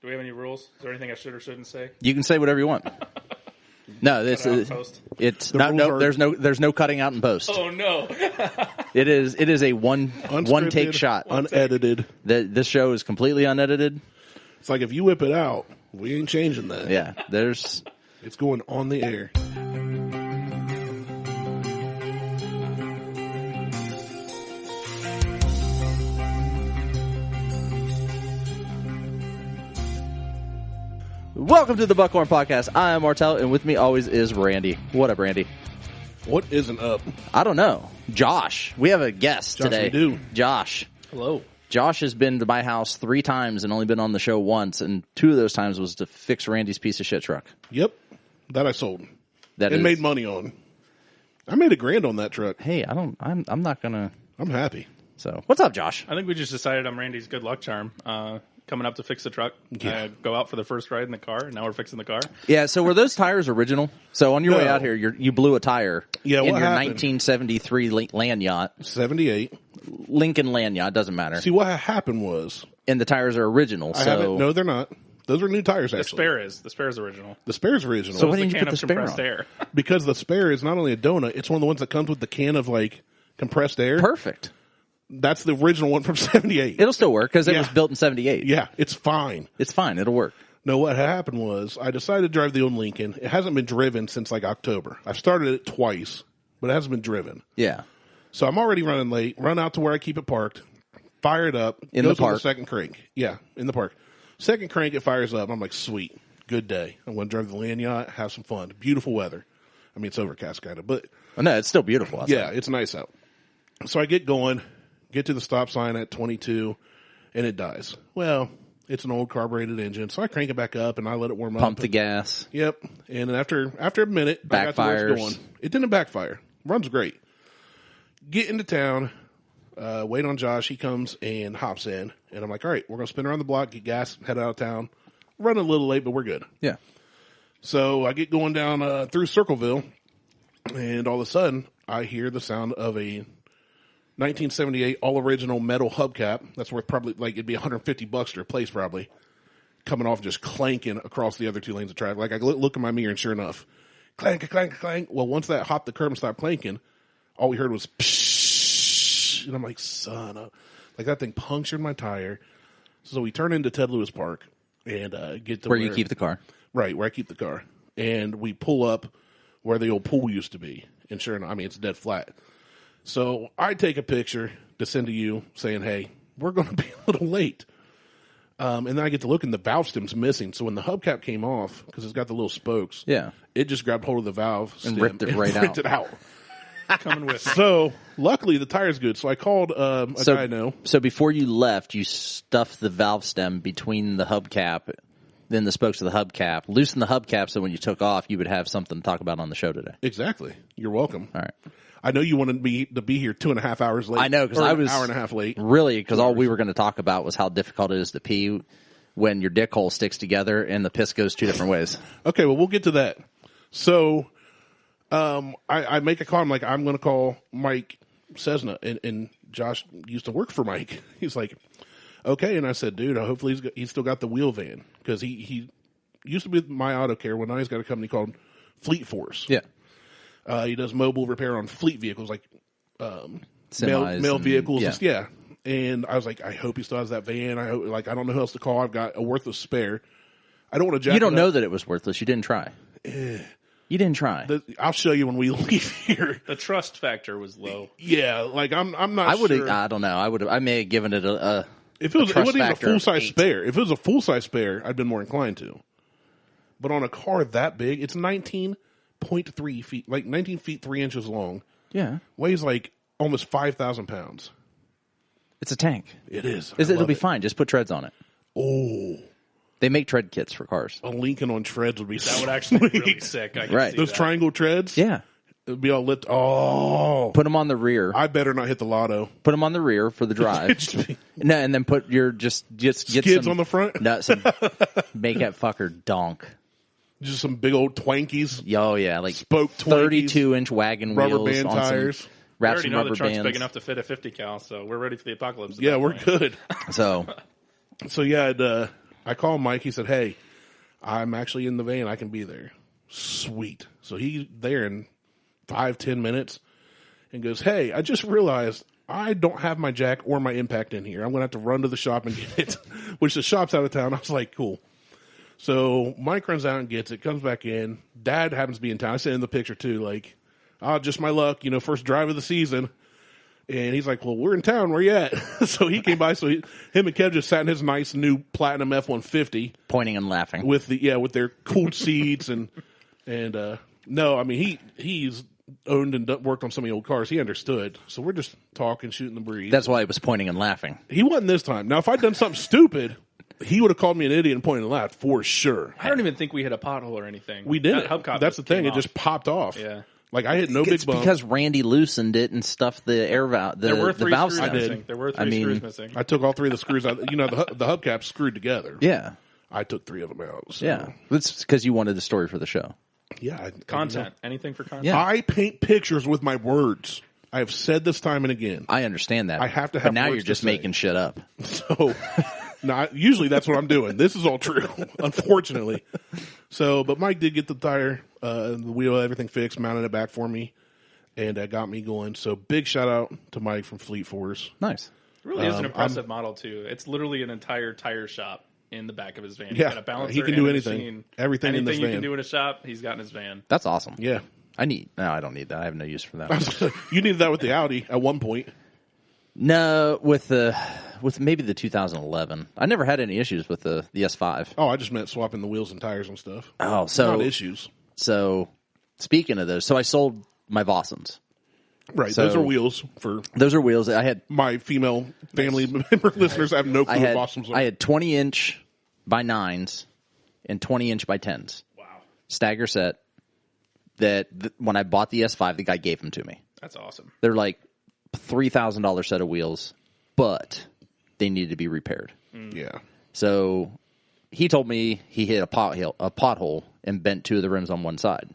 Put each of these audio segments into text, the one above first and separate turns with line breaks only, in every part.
Do we have any rules? Is there anything I should or shouldn't say?
You can say whatever you want. No, it's there's no cutting out in post.
Oh no!
It is a one take shot,
unedited.
This show is completely unedited.
It's like if you whip it out, we ain't changing that.
Yeah, it's
going on the air.
Welcome to the Buckhorn Podcast. I am Martelle, and with me always is Randy. What up, Randy?
What isn't up?
I don't know. Josh. We have a guest today.
We do.
Josh.
Hello.
Josh has been to my house 3 times and only been on the show once, and 2 of those times was to fix Randy's piece of shit truck.
Yep. That I sold.
And
made money on. I made $1,000 on that truck.
Hey, I'm not gonna.
I'm happy.
So, what's up, Josh?
I think we just decided I'm Randy's good luck charm. Coming up to fix the truck.
Yeah.
Go out for the first ride in the car, and now we're fixing the car.
Yeah, so were those tires original? So on your way out here, you blew a tire in your
happened?
1973 land yacht.
78.
Lincoln land yacht, doesn't matter.
See, what happened was...
And the tires are original,
No, they're not. Those are new tires, actually.
The spare is original.
The spare's original.
So why didn't
the
you
can
put
of
the spare
compressed
on?
air.
Because the spare is not only a donut, it's one of the ones that comes with the can of, like, compressed air.
Perfect.
That's the original one from 78.
It'll still work because it was built in 78.
Yeah, it's fine.
It's fine. It'll work.
No, what happened was I decided to drive the old Lincoln. It hasn't been driven since like October. I've started it twice, but it hasn't been driven.
Yeah.
So I'm already running late. Run out to where I keep it parked. Fire it up.
In
goes
the park.
On the second crank. Yeah, in the park. Second crank, it fires up. I'm like, sweet. Good day. I'm going to drive the land yacht, have some fun. Beautiful weather. I mean, it's overcast kind of, but...
Oh, no, it's still beautiful outside.
Yeah, it's nice out. So I get going. Get to the stop sign at 22, and it dies. Well, it's an old carbureted engine, so I crank it back up, and I let it warm up.
Pump the gas.
Yep. And after a minute, I got to where it's going. It didn't backfire. Runs great. Get into town, wait on Josh. He comes and hops in, and I'm like, all right, we're going to spin around the block, get gas, head out of town. Running a little late, but we're good.
Yeah.
So I get going down through Circleville, and all of a sudden, I hear the sound of a 1978 all original metal hubcap. That's worth probably it'd be $150 to replace probably. Coming off just clanking across the other 2 lanes of traffic. Like I look in my mirror and sure enough, clank, clank, clank. Well, once that hopped the curb and stopped clanking, all we heard was pshh, and I'm like, son of, like that thing punctured my tire. So we turn into Ted Lewis Park and get to
where you keep the car.
Right, where I keep the car. And we pull up where the old pool used to be. And sure enough, I mean, it's dead flat. So I take a picture to send to you saying, hey, we're going to be a little late. And then I get to look and the valve stem's missing. So when the hubcap came off, because it's got the little spokes, it just grabbed hold of the valve stem
and ripped it ripped
it out.
Coming with.
So luckily the tire's good. So I called a guy I know.
So before you left, you stuffed the valve stem between the hubcap, then the spokes of the hubcap, loosened the hubcap so when you took off, you would have something to talk about on the show today.
Exactly. You're welcome.
All right.
I know you wanted me to be here 2.5 hours late.
I know, because I was
an hour and a half late.
Really, because all we were going to talk about was how difficult it is to pee when your dick hole sticks together and the piss goes 2 different ways.
Okay, well, we'll get to that. So, I make a call. I'm like, I'm going to call Mike Cessna, and Josh used to work for Mike. He's like, okay, and I said, dude, hopefully he's still got the wheel van because he used to be with My Auto Care. Well, now he's got a company called Fleet Force.
Yeah.
He does mobile repair on fleet vehicles, like
Semis
mail vehicles.
Yeah.
Yeah. And I was like, I hope he still has that van. I hope, I don't know who else to call. I've got a worthless spare. I don't want to jack
You don't
it
know
up.
that it was worthless. You didn't try. You didn't try.
I'll show you when we leave here.
The trust factor was low.
Yeah, like I'm not sure.
I don't know. I may have given it a
if it wasn't even a full size
8.
spare. If it was a full size spare, I'd been more inclined to. But on a car that big, it's 19.3 feet, like 19 feet 3 inches long.
Yeah.
Weighs like almost 5,000 pounds.
It's a tank.
It is.
It'll be fine. Just put treads on it.
Oh.
They make tread kits for cars.
A Lincoln on treads would be
That would actually be really sick. I can
Right.
see
Those
that.
triangle treads?
Yeah.
It would be all lit. Oh.
Put them on the rear.
I better not hit the lotto.
Put them on the rear for the drive. No, and then put your just get
Skids
some,
on the front?
No, make that fucker donk.
Just some big old twankies.
Oh yeah, like
Spoke 20s,
32-inch wagon
rubber
wheels
band
on
tires.
some
We
wrap
already
some
know
rubber
the truck's
bands.
big enough to fit a 50 cal, so we're ready for the apocalypse. at
Yeah,
that
we're
point.
good.
So
So yeah, I called Mike. He said, hey, I'm actually in the van. I can be there. Sweet. So he's there in 5-10 minutes and goes, hey, I just realized I don't have my jack or my impact in here. I'm going to have to run to the shop and get it, which the shop's out of town. I was like, cool. So Mike runs out and gets it, comes back in. Dad happens to be in town. I sent in the picture too, like, just my luck, first drive of the season. And he's like, well, we're in town. Where you at? So he came by. So him and Kev just sat in his nice new Platinum F-150.
Pointing and laughing.
With their cooled seats and no, I mean, he's owned and worked on so many old cars. He understood. So we're just talking, shooting the breeze.
That's why he was pointing and laughing.
He wasn't this time. Now, if I'd done something stupid, he would have called me an idiot and pointed and laughed for sure.
I don't even think we hit a pothole or anything.
We didn't. That's the thing. It just popped off.
Yeah.
Like, I hit no big bump.
Because Randy loosened it and stuffed the air valve.
There were three
valve
screws
stem.
missing. There were three screws missing.
I took all three of the screws out. The hubcaps screwed together.
Yeah.
I took 3 of them out. So.
Yeah. That's because you wanted the story for the show.
Yeah.
Content. Anything for content.
Yeah.
I paint pictures with my words. I have said this time and again.
I understand that.
I have to have
But now
words
you're just
to say.
making shit up.
So, usually that's what I'm doing. This is all true, unfortunately. So, but Mike did get the tire, the wheel, everything fixed, mounted it back for me, and got me going. So, big shout out to Mike from Fleet Force.
Nice.
It really is an impressive model, too. It's literally an entire tire shop in the back of his van.
Yeah,
He's got a balancer
he can
and
do
a
anything.
machine.
Everything in this
Anything you
van.
can do in a shop, he's got in his van.
That's awesome.
Yeah.
I don't need that. I have no use for that.
You needed that with the Audi at one point.
No, with maybe the 2011. I never had any issues with the S5.
Oh, I just meant swapping the wheels and tires and stuff.
Oh, so
Not issues.
So speaking of those, so I sold my Vossens.
Right,
So-
those are wheels for
Those are wheels. I had
my female family member listeners. I have no clue
I
what
had
Boston's are.
I had 20-inch by 9s and 20-inch by 10s.
Wow.
Stagger set that when I bought the S5, the guy gave them to me.
That's awesome.
They're like $3,000 set of wheels, but they needed to be repaired.
Yeah.
So he told me he hit a pothole and bent 2 of the rims on one side.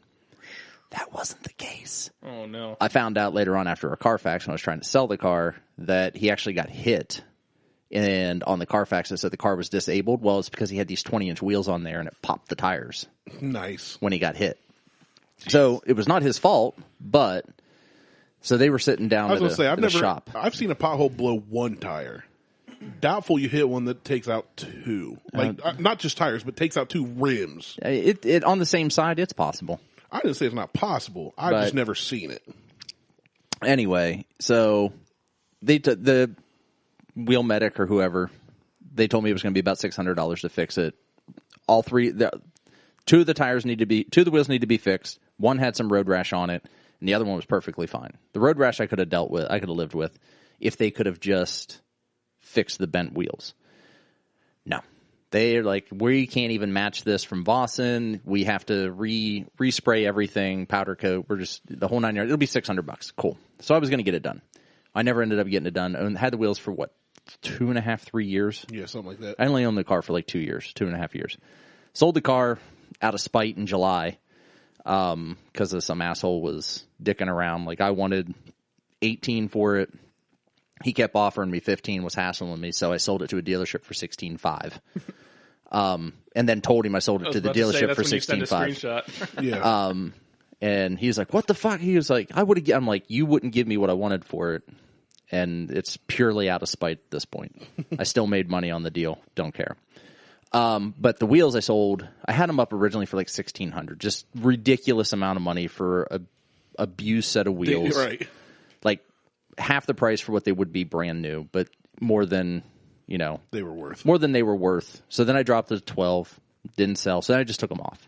That wasn't the case.
Oh, no.
I found out later on after a Carfax when I was trying to sell the car that he actually got hit. And on the Carfax, it said the car was disabled. Well, it's because he had these 20-inch wheels on there and it popped the tires
Nice.
when he got hit. So it was not his fault, but so they were sitting down
I was
at
going to say,
a shop.
I've seen a pothole blow one tire. Doubtful you hit one that takes out 2. Like, not just tires, but takes out 2 rims.
It on the same side, it's possible.
I didn't say it's not possible. I've
But-
just never seen it.
Anyway, so the wheel medic or whoever, they told me it was going to be about $600 to fix it. All 2 of the wheels need to be fixed. One had some road rash on it, and the other one was perfectly fine. The road rash I could have dealt with, I could have lived with, if they could have just fixed the bent wheels. No. They're like, we can't even match this from Vossen. We have to respray everything, powder coat. We're just the whole 9 yards. It'll be $600. Cool. So I was going to get it done. I never ended up getting it done. And had the wheels for 2.5, 3 years.
Yeah, something like that.
I only owned the car for 2 years, 2.5 years. Sold the car out of spite in July because some asshole was dicking around. Like, I wanted 18 for it. He kept offering me 15, was hassling me, so I sold it to a dealership for $16,500. And then told him I sold it to the dealership for $16,500.
Yeah.
And he was like, "What the fuck?" He was like, I'm like, you wouldn't give me what I wanted for it. And it's purely out of spite at this point. I still made money on the deal. Don't care. But the wheels I sold, I had them up originally for $1,600. Just ridiculous amount of money for a abused set of wheels.
Right.
Like half the price for what they would be brand new, but more than,
They were worth.
more than they were worth. So then I dropped it to 12, didn't sell. So then I just took them off.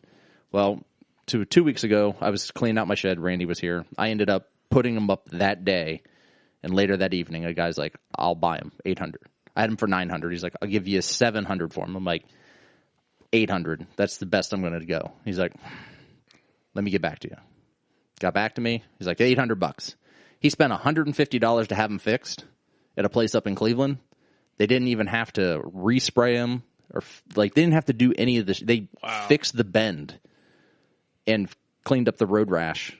Well, 2 weeks ago, I was cleaning out my shed. Randy was here. I ended up putting them up that day. And later that evening, a guy's like, "I'll buy them, $800." I had them for $900. He's like, "I'll give you $700 for them." I'm like, $800. That's the best I'm going to go. He's like, "Let me get back to you." Got back to me. He's like, $800. He spent $150 to have them fixed at a place up in Cleveland. They didn't even have to respray them or they didn't have to do any of this. They fixed the bend and cleaned up the road rash.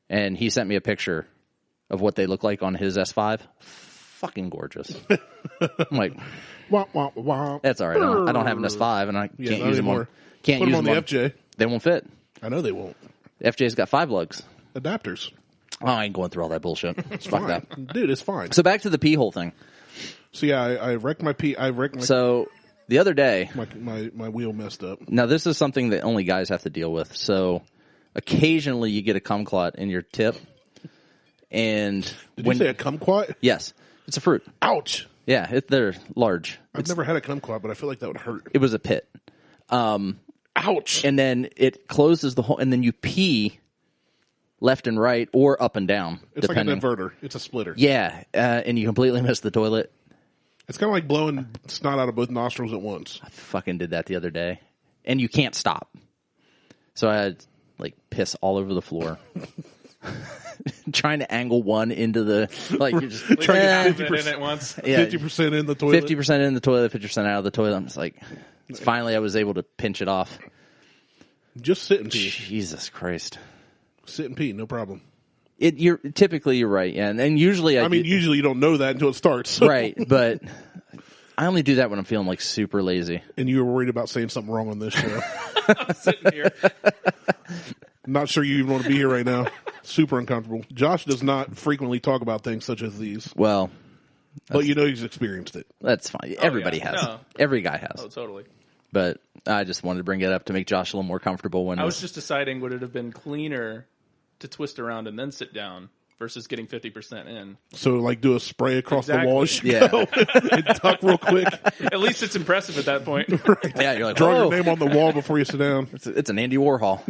And he sent me a picture of what they look like on his S5. fucking gorgeous. I'm like,
Wah, wah, wah.
that's all right. I don't have an S5, and I can't
not
use them
anymore.
on. Can't
Put
use
them on
them
the FJ.
They won't fit.
I know they won't.
The FJ's got 5 lugs.
Adapters.
Oh, I ain't going through all that bullshit. Fuck
Fine.
that.
Dude, it's fine.
So back to the pee hole thing.
So yeah, I wrecked my pee. I wrecked my,
So the other day,
my wheel messed up.
now this is something that only guys have to deal with. So occasionally you get a kumquat in your tip, and
Did you say a kumquat?
yes, it's a fruit.
Ouch!
Yeah, they're large.
I've never had a kumquat, but I feel like that would hurt.
It was a pit.
Ouch!
And then it closes the hole, and then you pee left and right or up and down.
It's
depending.
like an inverter. It's a splitter.
Yeah, and you completely miss the toilet.
It's kind of like blowing snot out of both nostrils at once.
I fucking did that the other day, and you can't stop. So I had like piss all over the floor, trying to angle one into the like you're just
Trying to get
50% in at once.
yeah,
50% in the toilet.
50% in the toilet, 50% out of the toilet. I'm just like, finally, I was able to pinch it off.
Just sit and pee.
Jesus Christ!
Sit and pee, no problem.
You're right, yeah, and usually
I mean, usually you don't know that until it starts. So.
right, but I only do that when I'm feeling like super lazy.
And you were worried about saying something wrong on this show.
I'm sitting here.
Not sure you even want to be here right now. Super uncomfortable. Josh does not frequently talk about things such as these,
Well,
but you know he's experienced it.
that's fine. Everybody
yeah.
has.
No.
Every guy has.
Oh, totally.
But I just wanted to bring it up to make Josh a little more comfortable when
I was just deciding, would it have been cleaner to twist around and then sit down versus getting 50% in?
So, like, do a spray across the
Exactly.
wall as you
Yeah.
go and tuck real quick.
At least it's impressive at that point.
yeah, you're like,
Draw
whoa,
your name on the wall before you sit down.
it's an Andy Warhol.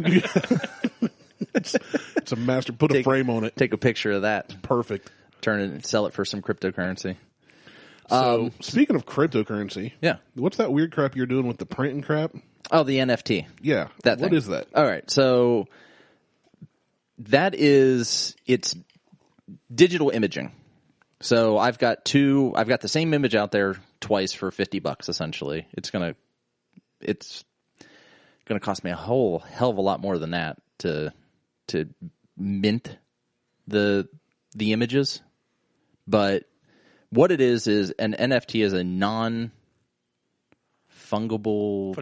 It's a master. Put a frame on it.
Take a picture of that,
Perfect.
turn it, and sell it for some cryptocurrency.
So, speaking of cryptocurrency,
Yeah.
what's that weird crap you're doing with the printing crap?
Oh, the NFT.
Yeah.
What
What is that?
All right, so that is it's digital imaging. So I've got the same image out there twice for $50 essentially. It's gonna cost me a whole hell of a lot more than that to mint the images. But what it is an NFT is a non-fungible.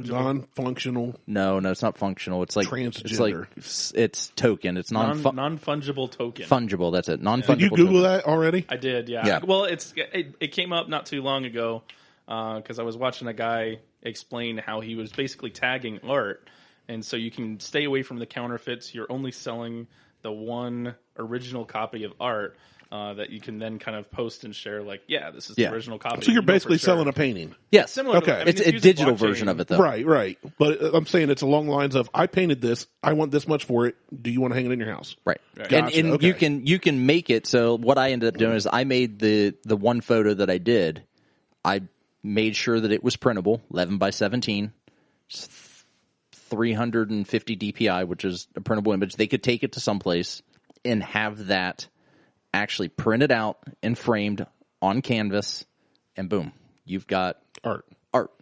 Non-functional.
No, it's not functional. It's like
Transgender.
It's token. It's
Non-fungible token.
fungible. That's it. Non-fungible.
Did you Google
token.
that already?
I did, yeah.
Yeah.
Well, it came up not too long ago because I was watching a guy explain how he was basically tagging art, and so you can stay away from the counterfeits. You're only selling the one original copy of art that you can then kind of post and share. Like, yeah, this is the original copy.
So you're
You know
basically
for sure.
selling a painting.
Yes.
Similar.
Okay.
To, I mean,
It's a
using
digital
blockchain.
version of it, though.
Right. But I'm saying it's along the lines of, I painted this. I want this much for it. Do you want to hang it in your house?
Right.
Gotcha,
And
okay.
you can make it. So what I ended up doing is I made the one photo that I did. I made sure that it was printable, 11 by 17, 350 DPI, which is a printable image. They could take it to someplace and have that actually printed out and framed on canvas, and boom, you've got
Art.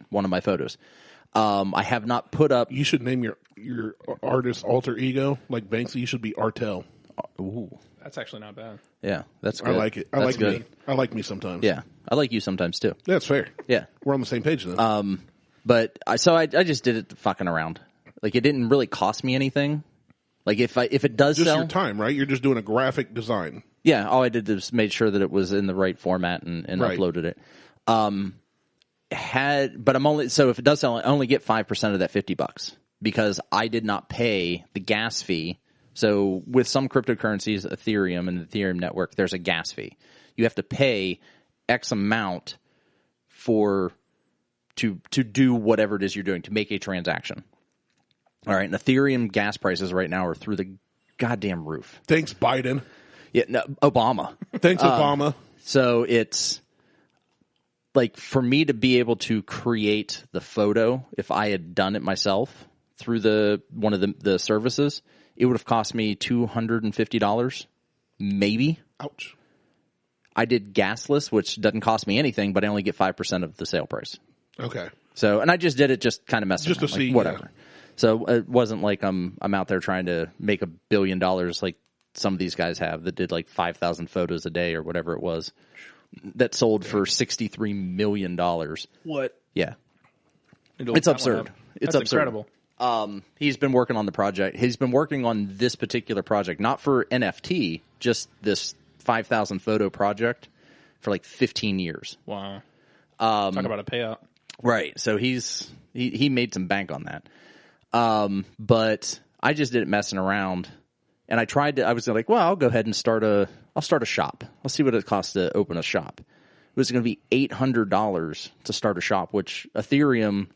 one of my photos. I have not put up.
You should name your artist alter ego like Banksy. You should be Artel.
Ooh,
That's actually not bad.
yeah, that's good.
I like it. I
That's
like
good.
me. I like me sometimes.
Yeah, I like you sometimes too.
That's fair.
Yeah,
We're on the same page then.
but I just did it fucking around. Like it didn't really cost me anything. Like if it does
just
sell,
your time, right? You're just doing a graphic design.
yeah, all I did was made sure that it was in the right format and
Right.
uploaded it. But I'm only so if it does sell, I only get 5% of that $50 because I did not pay the gas fee. So with some cryptocurrencies, Ethereum and the Ethereum network, there's a gas fee. You have to pay X amount to do whatever it is you're doing to make a transaction. All right, and Ethereum gas prices right now are through the goddamn roof.
Thanks, Biden.
Yeah, no, Obama.
Thanks, Obama.
So it's like for me to be able to create the photo, if I had done it myself through one of the services, it would have cost me $250, maybe.
Ouch.
I did gasless, which doesn't cost me anything, but I only get 5% of the sale price.
Okay.
So, and I just did it just kind of messing
Just to
around, like,
see,
whatever.
yeah.
So it wasn't like I'm out there trying to make $1 billion like some of these guys have that did like 5,000 photos a day or whatever it was. that sold for $63 million.
What?
Yeah.
It's
absurd. It's
That's
absurd.
incredible.
He's been working on the project. He's been working on this particular project, not for NFT, just this 5,000 photo project for like 15 years.
Wow. Talk about a payout.
Right. So he made some bank on that. But I just did it messing around, and I was like, well, I'll go ahead and start a shop. I'll see what it costs to open a shop. It was going to be $800 to start a shop, which Ethereum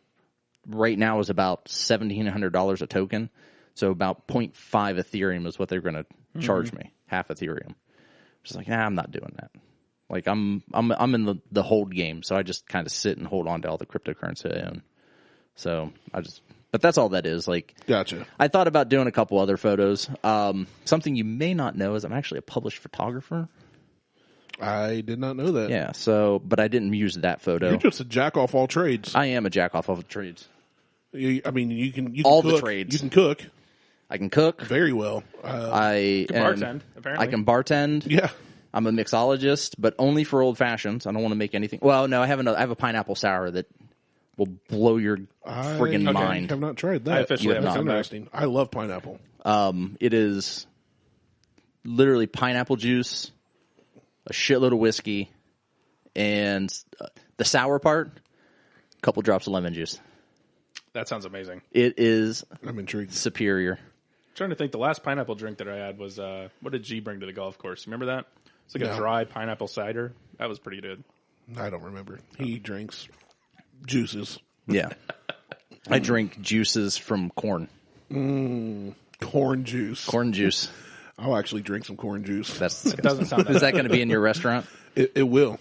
right now is about $1,700 a token. So about 0.5 Ethereum is what they're going to charge me, half Ethereum. Just like, I'm not doing that. Like I'm in the hold game, so I just kind of sit and hold on to all the cryptocurrency I own. So but that's all that is. Like,
Gotcha.
I thought about doing a couple other photos. Something you may not know is I'm actually a published photographer.
I did not know that.
Yeah. So, but I didn't use that photo.
You're just a jack off all trades.
I am a jack off of trades.
I mean, you can
all
cook.
the trades.
You can cook
I can cook.
very well.
I
can bartend, apparently.
I can bartend.
Yeah.
I'm a mixologist, but only for old fashions. I don't want to make anything. Well, no, I have a pineapple sour that will blow your friggin'
I
mind.
have not tried that.
I officially
have
That's
not.
interesting. I love pineapple.
It is literally pineapple juice, a shitload of whiskey, and the sour part, a couple drops of lemon juice.
That sounds amazing.
It is
I'm intrigued.
superior.
I'm trying to think. The last pineapple drink that I had was what did G bring to the golf course? Remember that? It's like
No.
a dry pineapple cider. That was pretty good.
I don't remember. He drinks juices.
Yeah. I drink juices from corn.
Corn juice.
Corn juice.
I'll actually drink some corn juice.
That's
It doesn't sound
Is
that.
that going to be in your restaurant?
It will.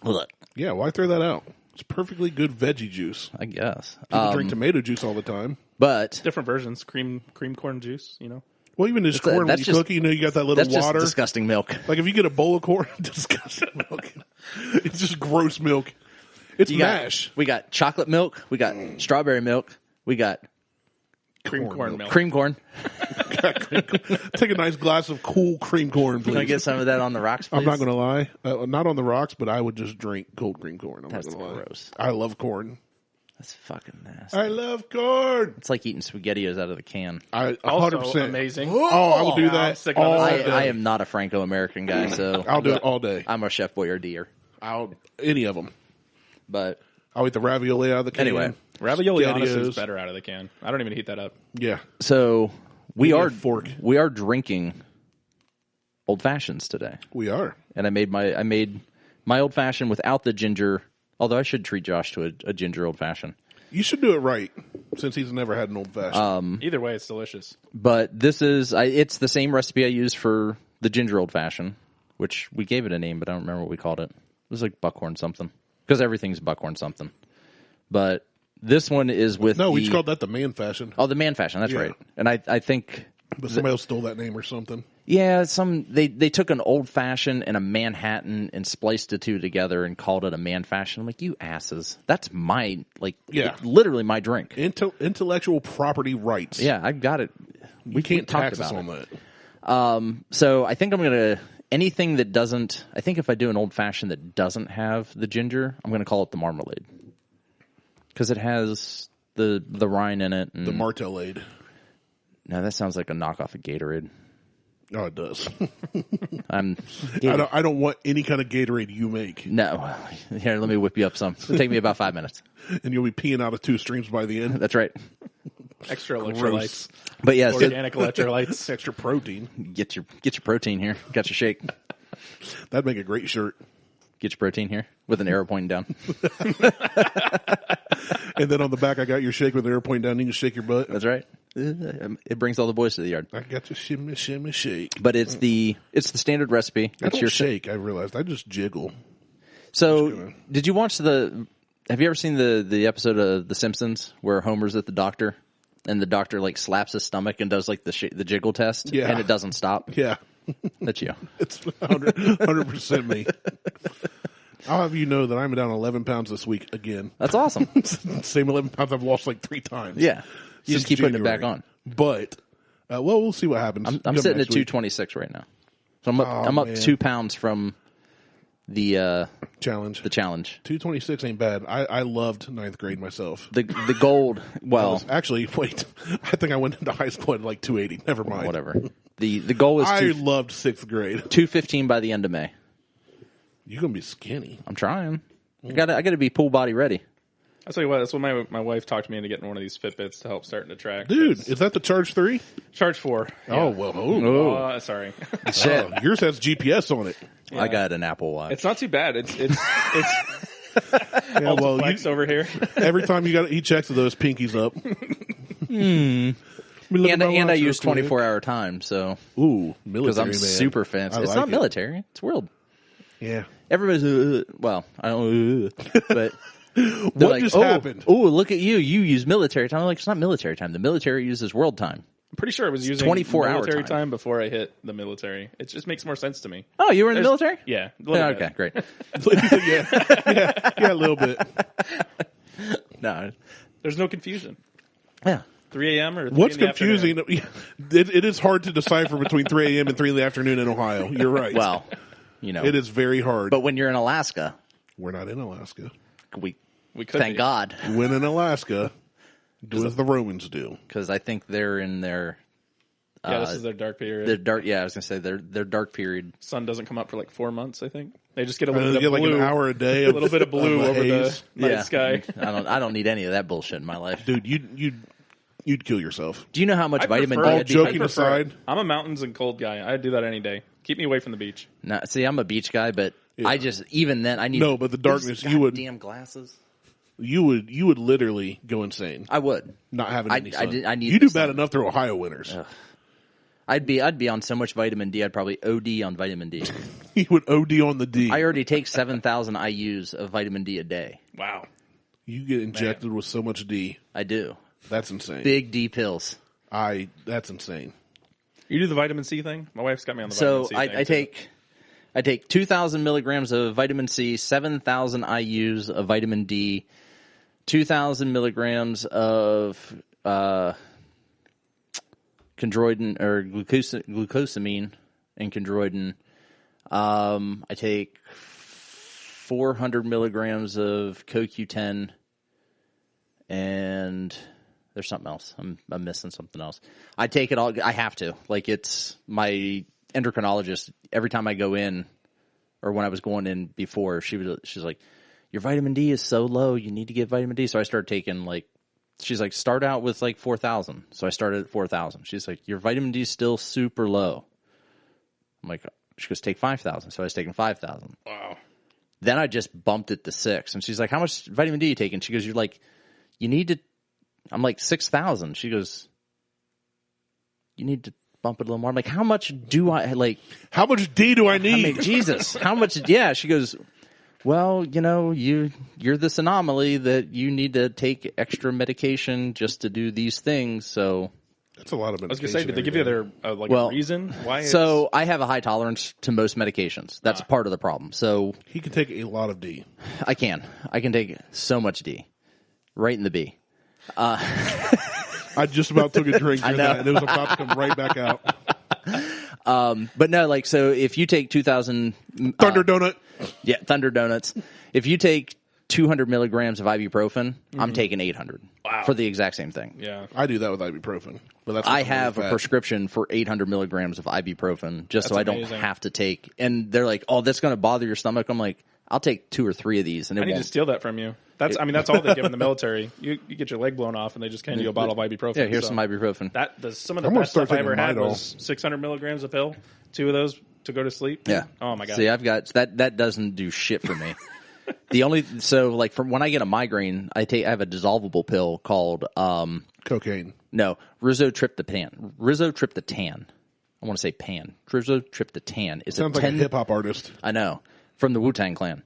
Look,
Yeah, why throw that out? It's perfectly good veggie juice.
I guess.
People drink tomato juice all the time.
But
Different versions. Cream corn juice.
Well, even just
That's
corn when
that's
you
just-
cook, you got that little
that's
water.
just disgusting milk.
Like if you get a bowl of corn, disgusting milk. It's just gross milk. It's mash.
We got chocolate milk. We got strawberry milk. We got
Cream
Corn
corn
milk.
milk.
cream corn.
Take a nice glass of cool cream corn,
Can I
please.
get some of that on the rocks, please?
I'm not going to lie. Not on the rocks, but I would just drink cold cream corn. I'm
That's
not going to lie.
gross.
I love corn.
That's fucking nasty.
I love corn.
It's like eating SpaghettiOs out of the can.
I
Also
100%.
amazing.
Oh, I would do
Yeah, I'm
that
sick of
all
it.
day.
I am not a Franco-American guy, so
I'll do it all day.
I'm a Chef Boyardee.
Any of them.
But
I'll eat the ravioli out of the can.
Anyway.
Ravioli honestly
SpaghettiOs.
is better out of the can. I don't even heat that up.
Yeah.
so we
Give me
are
a fork.
we are drinking old fashions today,
We are.
and I made my old fashioned without the ginger. Although I should treat Josh to a ginger old fashioned.
You should do it right, since he's never had an old fashioned.
Either way, it's delicious.
But this is it's the same recipe I used for the ginger old fashioned, which we gave it a name, but I don't remember what we called it. It was like buckhorn something, because everything's buckhorn something. But this one is with
No, we just called that the man fashion.
the man fashion. That's
Yeah.
right. And I think
But somebody else stole that name or something.
yeah, they took an old fashioned and a Manhattan and spliced the two together and called it a man fashion. I'm like, you asses. That's my
Yeah.
literally my drink.
Intellectual property rights.
Yeah, I've got it.
We can't
talked
tax us
about
on
it.
that.
So I think I'm gonna anything that doesn't. I think if I do an old fashioned that doesn't have the ginger, I'm gonna call it the marmalade because it has the rind in it. And,
The Martellade.
no, that sounds like a knockoff of Gatorade.
Oh, it does.
I'm
I don't want any kind of Gatorade you make,
no. Here, let me whip you up some. It'll take me about 5 minutes.
and you'll be peeing out of 2 streams by the end.
That's right.
Extra
Gross.
electrolytes.
But yeah, so
Organic electrolytes.
Extra protein.
get your protein here. Got your shake.
That'd make a great shirt.
Get your protein here with an arrow pointing down.
And then on the back, I got your shake with the arrow pointing down. You can shake your butt.
That's right. It brings all the boys to the yard.
I got your shimmy, shimmy, shake.
But it's the standard recipe.
I
It's
don't
your
shake. I realized I just jiggle.
So, did you watch have you ever seen the episode of The Simpsons where Homer's at the doctor and the doctor like slaps his stomach and does like the jiggle test
Yeah.
and it doesn't stop?
Yeah,
That's you.
it's 100% me. I'll have you know that I'm down 11 pounds this week again.
That's awesome.
Same 11 pounds I've lost like 3 times.
Yeah. You just
since
keep putting it back
January.
on.
But, well, we'll see what happens.
I'm
Come
sitting at
next week.
226 right now. So I'm up
man.
2 pounds from the
Challenge.
the challenge.
226 ain't bad. I loved ninth grade myself.
The gold. Well,
Actually, wait. I think I went into high school at like 280. Never mind.
whatever. The goal is
I loved sixth grade.
215 by the end of May.
You're gonna be skinny.
I'm trying. I gotta be pool body ready.
I'll tell you what, that's what my wife talked me into getting one of these Fitbits to help starting to track.
Dude, is that the Charge 3?
Charge 4.
Oh, well.
Sorry.
Oh, yours has GPS on it.
Yeah. I got an Apple Watch.
It's not too bad. It's
Yeah, well,
flex over here.
every time he checks those pinkies up.
And I use 24-hour time, so
ooh, military
because I'm
man.
super fancy. It's not military. It's world.
Yeah.
Everybody's well, I don't, but
What
like,
just happened?
Oh, look at you! You use military time. I'm like, it's not military time. The military uses world time.
I'm pretty sure I was using
24-hour
military
time
before I hit the military. It just makes more sense to me.
Oh, you were in the military?
Yeah.
Okay, great.
yeah, a little bit.
No,
There's no confusion.
yeah.
3 a.m. or 3
What's
in the
confusing? It is hard to decipher between 3 a.m. and 3 in the afternoon in Ohio. You're right.
Well,
it is very hard.
But when you're in Alaska,
we're not in Alaska.
We could
thank
be.
God,
When in Alaska, do as the Romans do.
because I think they're in their
Yeah, this is their dark period.
their dark. Yeah, I was gonna say their dark period.
Sun doesn't come up for like 4 months, I think. They just get a
And
little
they
bit
get
of
like
blue.
an hour a day.
A little bit of blue
of
over the
haze.
night sky.
I don't need any of that bullshit in my life.
Dude, you'd kill yourself.
Do you know how much
I
vitamin
prefer-
D?
All
I'd be
joking
taking?
aside,
I'm a mountains and cold guy. I'd do that any day. Keep me away from the beach.
No, see, I'm a beach guy, but
Yeah.
I just even then I need
No, but the darkness,
these
you would-
goddamn glasses.
you would literally go insane.
I would.
Not having any sun.
I need
you do
the
bad
sun.
enough through Ohio winters.
I'd be on so much vitamin D. I'd probably OD on vitamin D.
You would OD on the D.
I already take 7,000 IU's of vitamin D a day.
Wow.
You get injected with so much D.
I do.
That's insane.
Big D pills.
That's insane.
You do the vitamin C thing? My wife's got me on the
So
vitamin C thing.
I take 2,000 milligrams of vitamin C, 7,000 IU's of vitamin D, 2,000 milligrams of chondroitin or glucosamine and chondroitin. I take 400 milligrams of CoQ10, and there's something else. I'm missing something else. I take it all. I have to. Like, it's my endocrinologist. Every time I go in, or when I was going in before, she's like, your vitamin D is so low. You need to get vitamin D. So I started taking she's like, start out with like 4,000. So I started at 4,000. She's like, your vitamin D is still super low. I'm like, she goes, take 5,000. So I was taking 5,000.
Wow.
Then I just bumped it to 6. And she's like, how much vitamin D are you taking? She goes, you need to, I'm like 6,000. She goes, you need to bump it a little more. I'm like, how much do I
How much D do I need?
I mean, Jesus, how much? Yeah. She goes, well, you're this anomaly that you need to take extra medication just to do these things. So
That's a lot of
I was
medication.
going to say, did they give you
every day.
a reason why?
So I have a high tolerance to most medications. That's part of the problem. So
He can take a lot of D.
I can take so much D, right in the B.
I just about took a drink during that, and it was about to come right back out.
But no, so if you take 2,000
Thunder Donut.
Yeah, Thunder Donuts. If you take 200 milligrams of ibuprofen, I'm taking 800 for the exact same thing.
Yeah.
I do that with ibuprofen. But that's
I have a prescription for 800 milligrams of ibuprofen just so I don't
amazing.
have to take. And they're like, oh, that's going to bother your stomach. I'm like, I'll take 2 or 3 of these, and it
I need
won't.
to steal that from you. That's all they give in the military. You get your leg blown off, and they just hand you a bottle of ibuprofen.
Yeah, here's
So
some ibuprofen.
some of the
I'm gonna
best stuff
start
I ever
taking
had
Midol.
was 600 milligrams a pill. 2 of those to go to sleep.
Yeah.
Oh my god.
See, I've got that doesn't do shit for me. From when I get a migraine, I have a dissolvable pill called
cocaine.
rizotriptan. I want to say pan. Rizotriptan is
Sounds
a
like a hip hop artist.
I know, from the Wu-Tang Clan.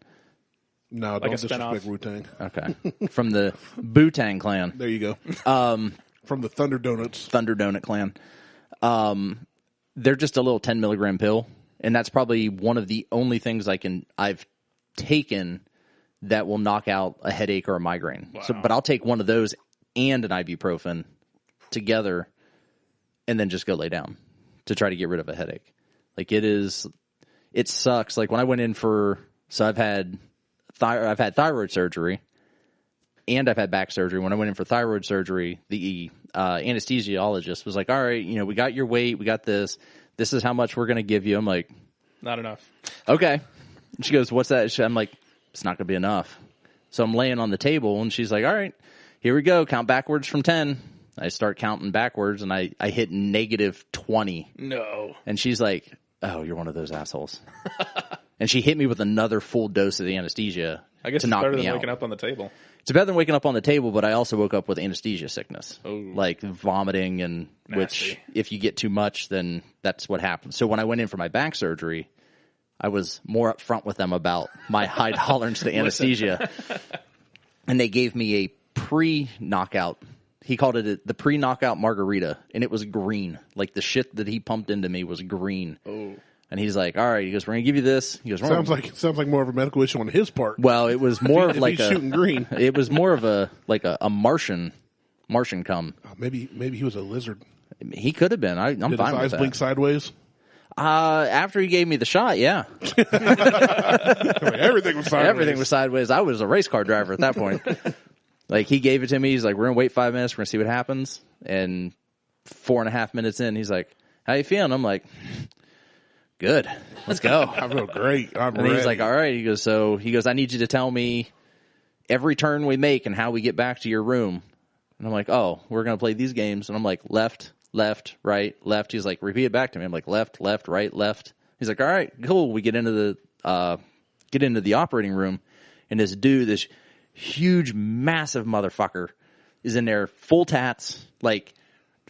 No,
Like
don't
a
disrespect
spinoff.
Wu-Tang.
Okay, from the Wu-Tang Clan.
There you go. From the Thunder Donuts.
Thunder Donut Clan. They're just a little 10 milligram pill, and that's probably one of the only things I've taken that will knock out a headache or a migraine.
Wow.
But I'll take one of those and an ibuprofen together, and then just go lay down to try to get rid of a headache. It sucks. Like when I went in for So I've had thyroid surgery, and I've had back surgery. When I went in for thyroid surgery, the anesthesiologist was like, all right, we got your weight, we got this. This is how much we're going to give you. I'm like,
not enough.
Okay. And she goes, what's that? I'm like, it's not going to be enough. So I'm laying on the table, and she's like, all right, here we go. Count backwards from 10. I start counting backwards, and I hit -20.
No.
And she's like, oh, you're one of those assholes. And she hit me with another full dose of the anesthesia
I guess
to
it's
knock
better
me
than
out.
waking up on the table.
It's better than waking up on the table, but I also woke up with anesthesia sickness,
Oh.
like vomiting, and which if you get too much, then that's what happens. So when I went in for my back surgery, I was more upfront with them about my high tolerance to anesthesia, and they gave me a pre-knockout. He called it the pre-knockout margarita, and it was green. Like the shit that he pumped into me was green. Oh. And he's like, all right, he goes, we're going to give you this. He goes,
sounds like more of a medical issue on his part.
Well, it was more of like
he's shooting green.
It was more of a Martian cum.
Maybe he was a lizard.
He could have been. I'm
Did
fine
his eyes
with
blink
that.
sideways?
After he gave me the shot, yeah.
Everything was sideways.
Everything was sideways. I was a race car driver at that point. Like, he gave it to me. He's like, we're going to wait 5 minutes. We're going to see what happens. And 4.5 minutes in, he's like, how you feeling? I'm like, good. Let's go.
I feel great. I'm
and
ready.
he's like, all right. He goes, I need you to tell me every turn we make and how we get back to your room. And I'm like, oh, we're going to play these games. And I'm like, left, right, left. He's like, repeat it back to me. I'm like, left, right, left. He's like, all right, cool. We get into the operating room, and this huge, massive motherfucker is in there, full tats, like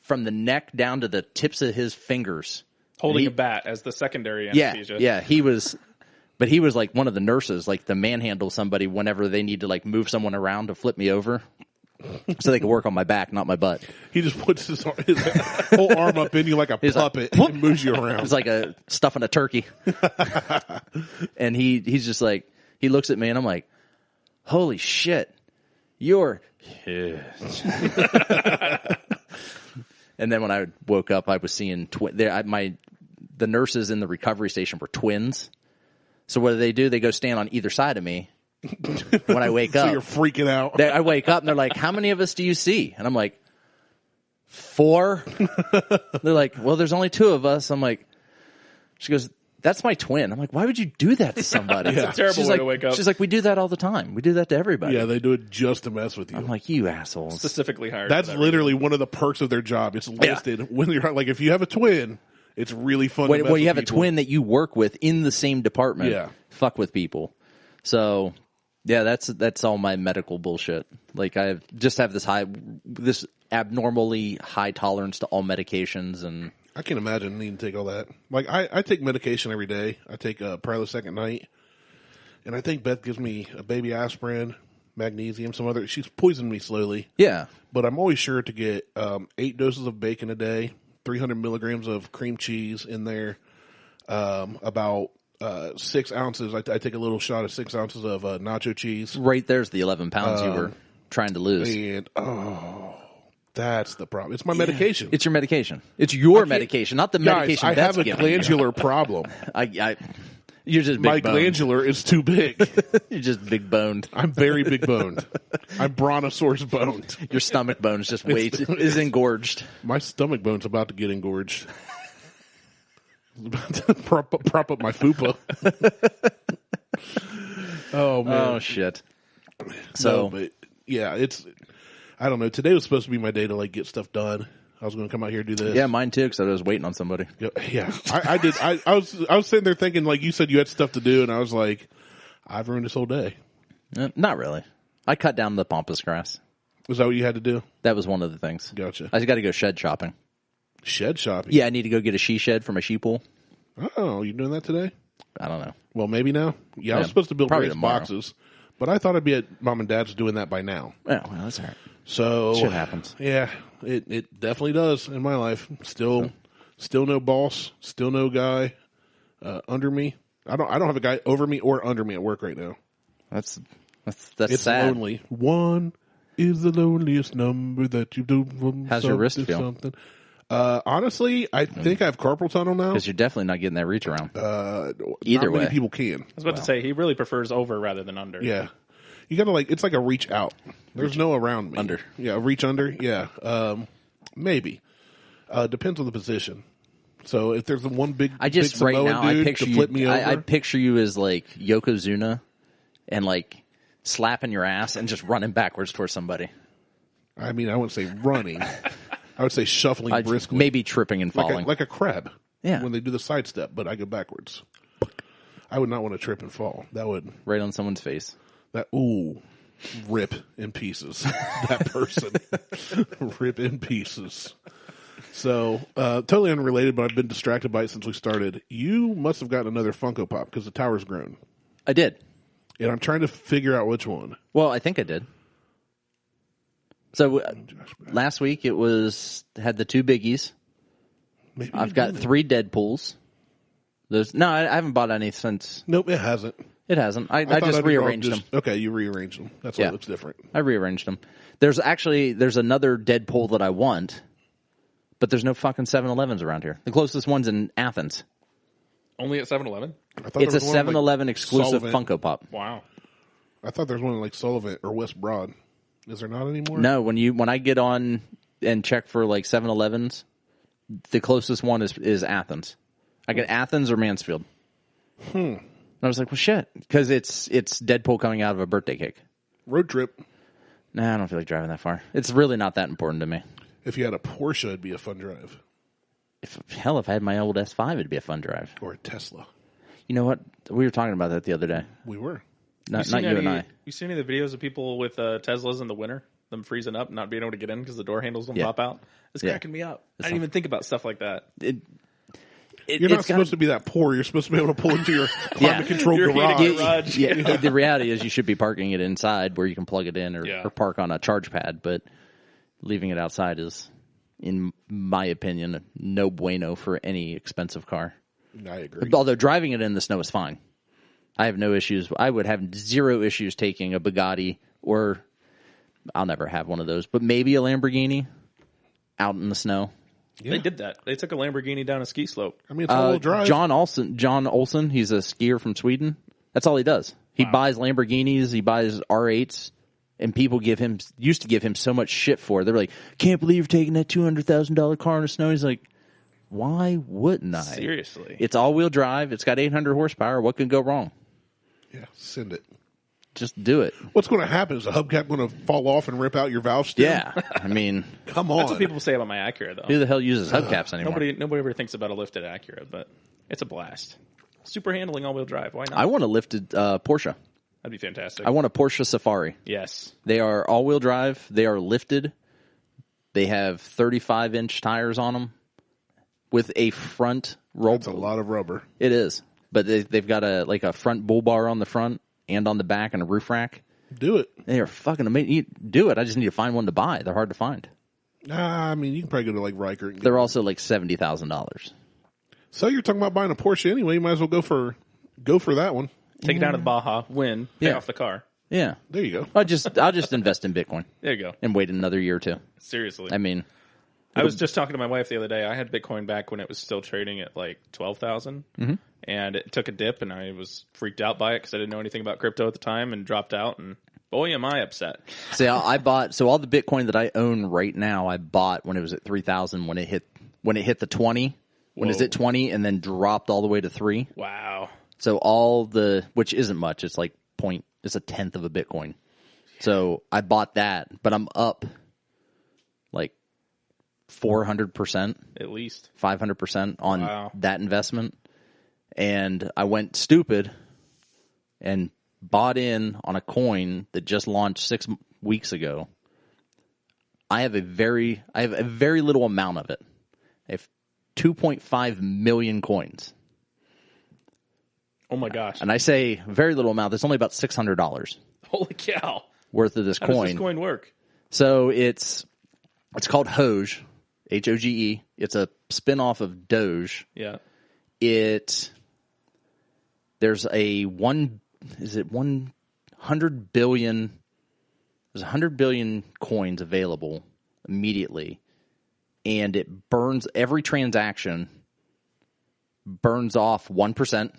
from the neck down to the tips of his fingers.
Holding a bat as the secondary anesthesia.
Yeah, he was like one of the nurses, like to manhandle somebody whenever they need to like move someone around to flip me over. So they can work on my back, not my butt.
He just puts his whole arm up in you like a puppet and moves you around.
It's like stuffing a turkey. And he's just like, he looks at me and I'm like, holy shit, you're huge. And then when I woke up, I was seeing the nurses in the recovery station were twins. So what do? They go stand on either side of me. When I wake up,
so you're freaking out.
I wake up and they're like, how many of us do you see? And I'm like, 4. They're like, well, there's only 2 of us. I'm like, she goes, that's my twin. I'm like, why would you do that to somebody?
It's a terrible way to wake up.
She's like, we do that all the time. We do that to everybody.
Yeah, they do it just to mess with you.
I'm like, you assholes.
Specifically hired.
That's literally one of the perks of their job. It's listed when you're like, if you have a twin, it's really fun.
When you have
people.
a twin that you work with in the same department, fuck with people. So yeah, that's all my medical bullshit. Like I have this abnormally high tolerance to all medications, and
I can't imagine needing to take all that. Like I take medication every day. I take Prilosec at night, and I think Beth gives me a baby aspirin, magnesium, some other. She's poisoned me slowly.
Yeah,
but I'm always sure to get 8 doses of bacon a day, 300 milligrams of cream cheese in there, about 6 ounces. I take a little shot of 6 ounces of nacho cheese.
Right there's the 11 pounds you were trying to lose.
And that's the problem. It's my medication.
It's your medication. It's your medication, not the medication.
I
Beth's
have a
giving
glandular
you.
problem.
You're just big
My
boned.
glandular is too big.
You're just big boned.
I'm very big boned. I'm brontosaurus boned.
Your stomach bone is just is engorged.
My stomach bone's about to get engorged. About to prop up my fupa. Oh man.
Oh shit. So,
no, but yeah, I don't know. Today was supposed to be my day to like get stuff done. I was going to come out here and do this.
Yeah, mine too, because I was waiting on somebody.
Yeah, I did. I was sitting there thinking, like you said, you had stuff to do, and I was like, I've ruined this whole day.
Not really. I cut down the pampas grass.
Was that what you had to do?
That was one of the things.
Gotcha.
I just got to go shed shopping.
Shed shopping?
Yeah, I need to go get a she shed for my she pool.
Oh, you doing that today?
I don't know.
Well, maybe now. Yeah, I was supposed to build
probably
raised
tomorrow.
boxes, but I thought I'd be at Mom and Dad's doing that by now.
Yeah, well, that's all right.
So
shit happens.
Yeah, it definitely does in my life. Still no boss. Still no guy under me. I don't have a guy over me or under me at work right now.
That's
It's
sad.
lonely. 1 is the loneliest number that you do.
How's your wrist feel?
Something. Honestly, I think I have carpal tunnel now.
Because you're definitely not getting that reach around.
Either
way.
many people can.
I was about to say he really prefers over rather than under.
Yeah. You gotta it's like a reach out. There's no around me.
Under.
Yeah, reach under. Yeah. Maybe. Depends on the position. So if there's the one big,
I just
big
right
Samoan
now
dude
I picture
to flip me
you.
over,
I picture you as like Yokozuna, and like slapping your ass and just running backwards towards somebody.
I mean, I wouldn't say running. I would say shuffling briskly,
maybe tripping and falling,
like a crab.
Yeah.
When they do the sidestep, but I go backwards. I would not want to trip and fall. That would
right on someone's face.
Rip in pieces. That person, rip in pieces. So, totally unrelated, but I've been distracted by it since we started. You must have gotten another Funko Pop because the tower's grown.
I did.
And I'm trying to figure out which one.
Well, I think I did. So, last week it had the two biggies.
Maybe
I've got 3 Deadpools. I haven't bought any since.
Nope, it hasn't.
It hasn't. I
thought
just
I'd
rearranged them.
Okay, you rearranged them. That's why it looks different.
I rearranged them. There's another Deadpool that I want, but there's no fucking 7-Elevens around here. The closest one's in Athens.
Only at 7-Eleven?
It's a 7-Eleven exclusive
Sullivan.
Funko Pop.
Wow.
I thought there was one in like Sullivan or West Broad. Is there not anymore?
No, when I get on and check for like 7-Elevens, the closest one is Athens. I get Athens or Mansfield. And I was like, well, shit, because it's Deadpool coming out of a birthday cake.
Road trip.
Nah, I don't feel like driving that far. It's really not that important to me.
If you had a Porsche, it'd be a fun drive.
If I had my old S5, it'd be a fun drive.
Or a Tesla.
You know what? We were talking about that the other day.
We were.
Not you and I.
You seen any of the videos of people with Teslas in the winter, them freezing up, not being able to get in because the door handles don't pop out? It's cracking me up. I didn't even think about stuff like that.
You're not supposed to be that poor. You're supposed to be able to pull into your climate-controlled garage.
Yeah, the reality is you should be parking it inside where you can plug it in or park on a charge pad, but leaving it outside is, in my opinion, no bueno for any expensive car.
I agree.
Although driving it in the snow is fine. I have no issues. I would have 0 issues taking a Bugatti, or I'll never have one of those, but maybe a Lamborghini out in the snow.
Yeah. They did that. They took a Lamborghini down a ski slope.
I mean, it's all-wheel drive.
John Olsen, he's a skier from Sweden. That's all he does. He buys Lamborghinis, he buys R8s, and people used to give him so much shit for it. They're like, can't believe you're taking that $200,000 car in the snow. He's like, why wouldn't I?
Seriously.
It's all-wheel drive. It's got 800 horsepower. What can go wrong?
Yeah, send it.
Just do it.
What's going to happen? Is the hubcap going to fall off and rip out your valve stem?
Yeah. I mean,
come on.
That's what people say about my Acura, though.
Who the hell uses hubcaps anymore?
Nobody ever thinks about a lifted Acura, but it's a blast. Super handling all-wheel drive. Why not?
I want a lifted Porsche.
That'd be fantastic.
I want a Porsche Safari.
Yes.
They are all-wheel drive. They are lifted. They have 35-inch tires on them with a front roll.
That's a lot of rubber.
It is. But they've got a front bull bar on the front and on the back and a roof rack.
Do it.
They are fucking amazing. You do it. I just need to find one to buy. They're hard to find.
I mean, you can probably go to like Riker.
They're also like $70,000.
So you're talking about buying a Porsche anyway. You might as well go for that one.
Take it down to the Baja, win, pay off the car.
Yeah.
There you go.
I'll just invest in Bitcoin.
There you go.
And wait another year or two.
Seriously.
I mean,
I was just talking to my wife the other day. I had Bitcoin back when it was still trading at like 12,000, and it took a dip, and I was freaked out by it because I didn't know anything about crypto at the time, and dropped out. And boy, am I upset!
See, I bought all the Bitcoin that I own right now. I bought when it was at 3,000. When it hit the 20, when it's at 20, and then dropped all the way to 3.
Wow!
So which isn't much. It's like it's a tenth of a Bitcoin. So I bought that, but I'm up like 400%,
at least
500% on that investment. And I went stupid and bought in on a coin that just launched 6 weeks ago. I have a very little amount of it. I have 2.5 million coins.
Oh my gosh!
And I say very little amount. There's only about $600
Holy cow!
worth of this coin.
How does this coin work?
So it's called Hoge, Hoge. It's a spin-off of Doge.
Yeah.
There's a 100 billion. There's 100 billion coins available immediately and it burns every transaction, burns off 1%,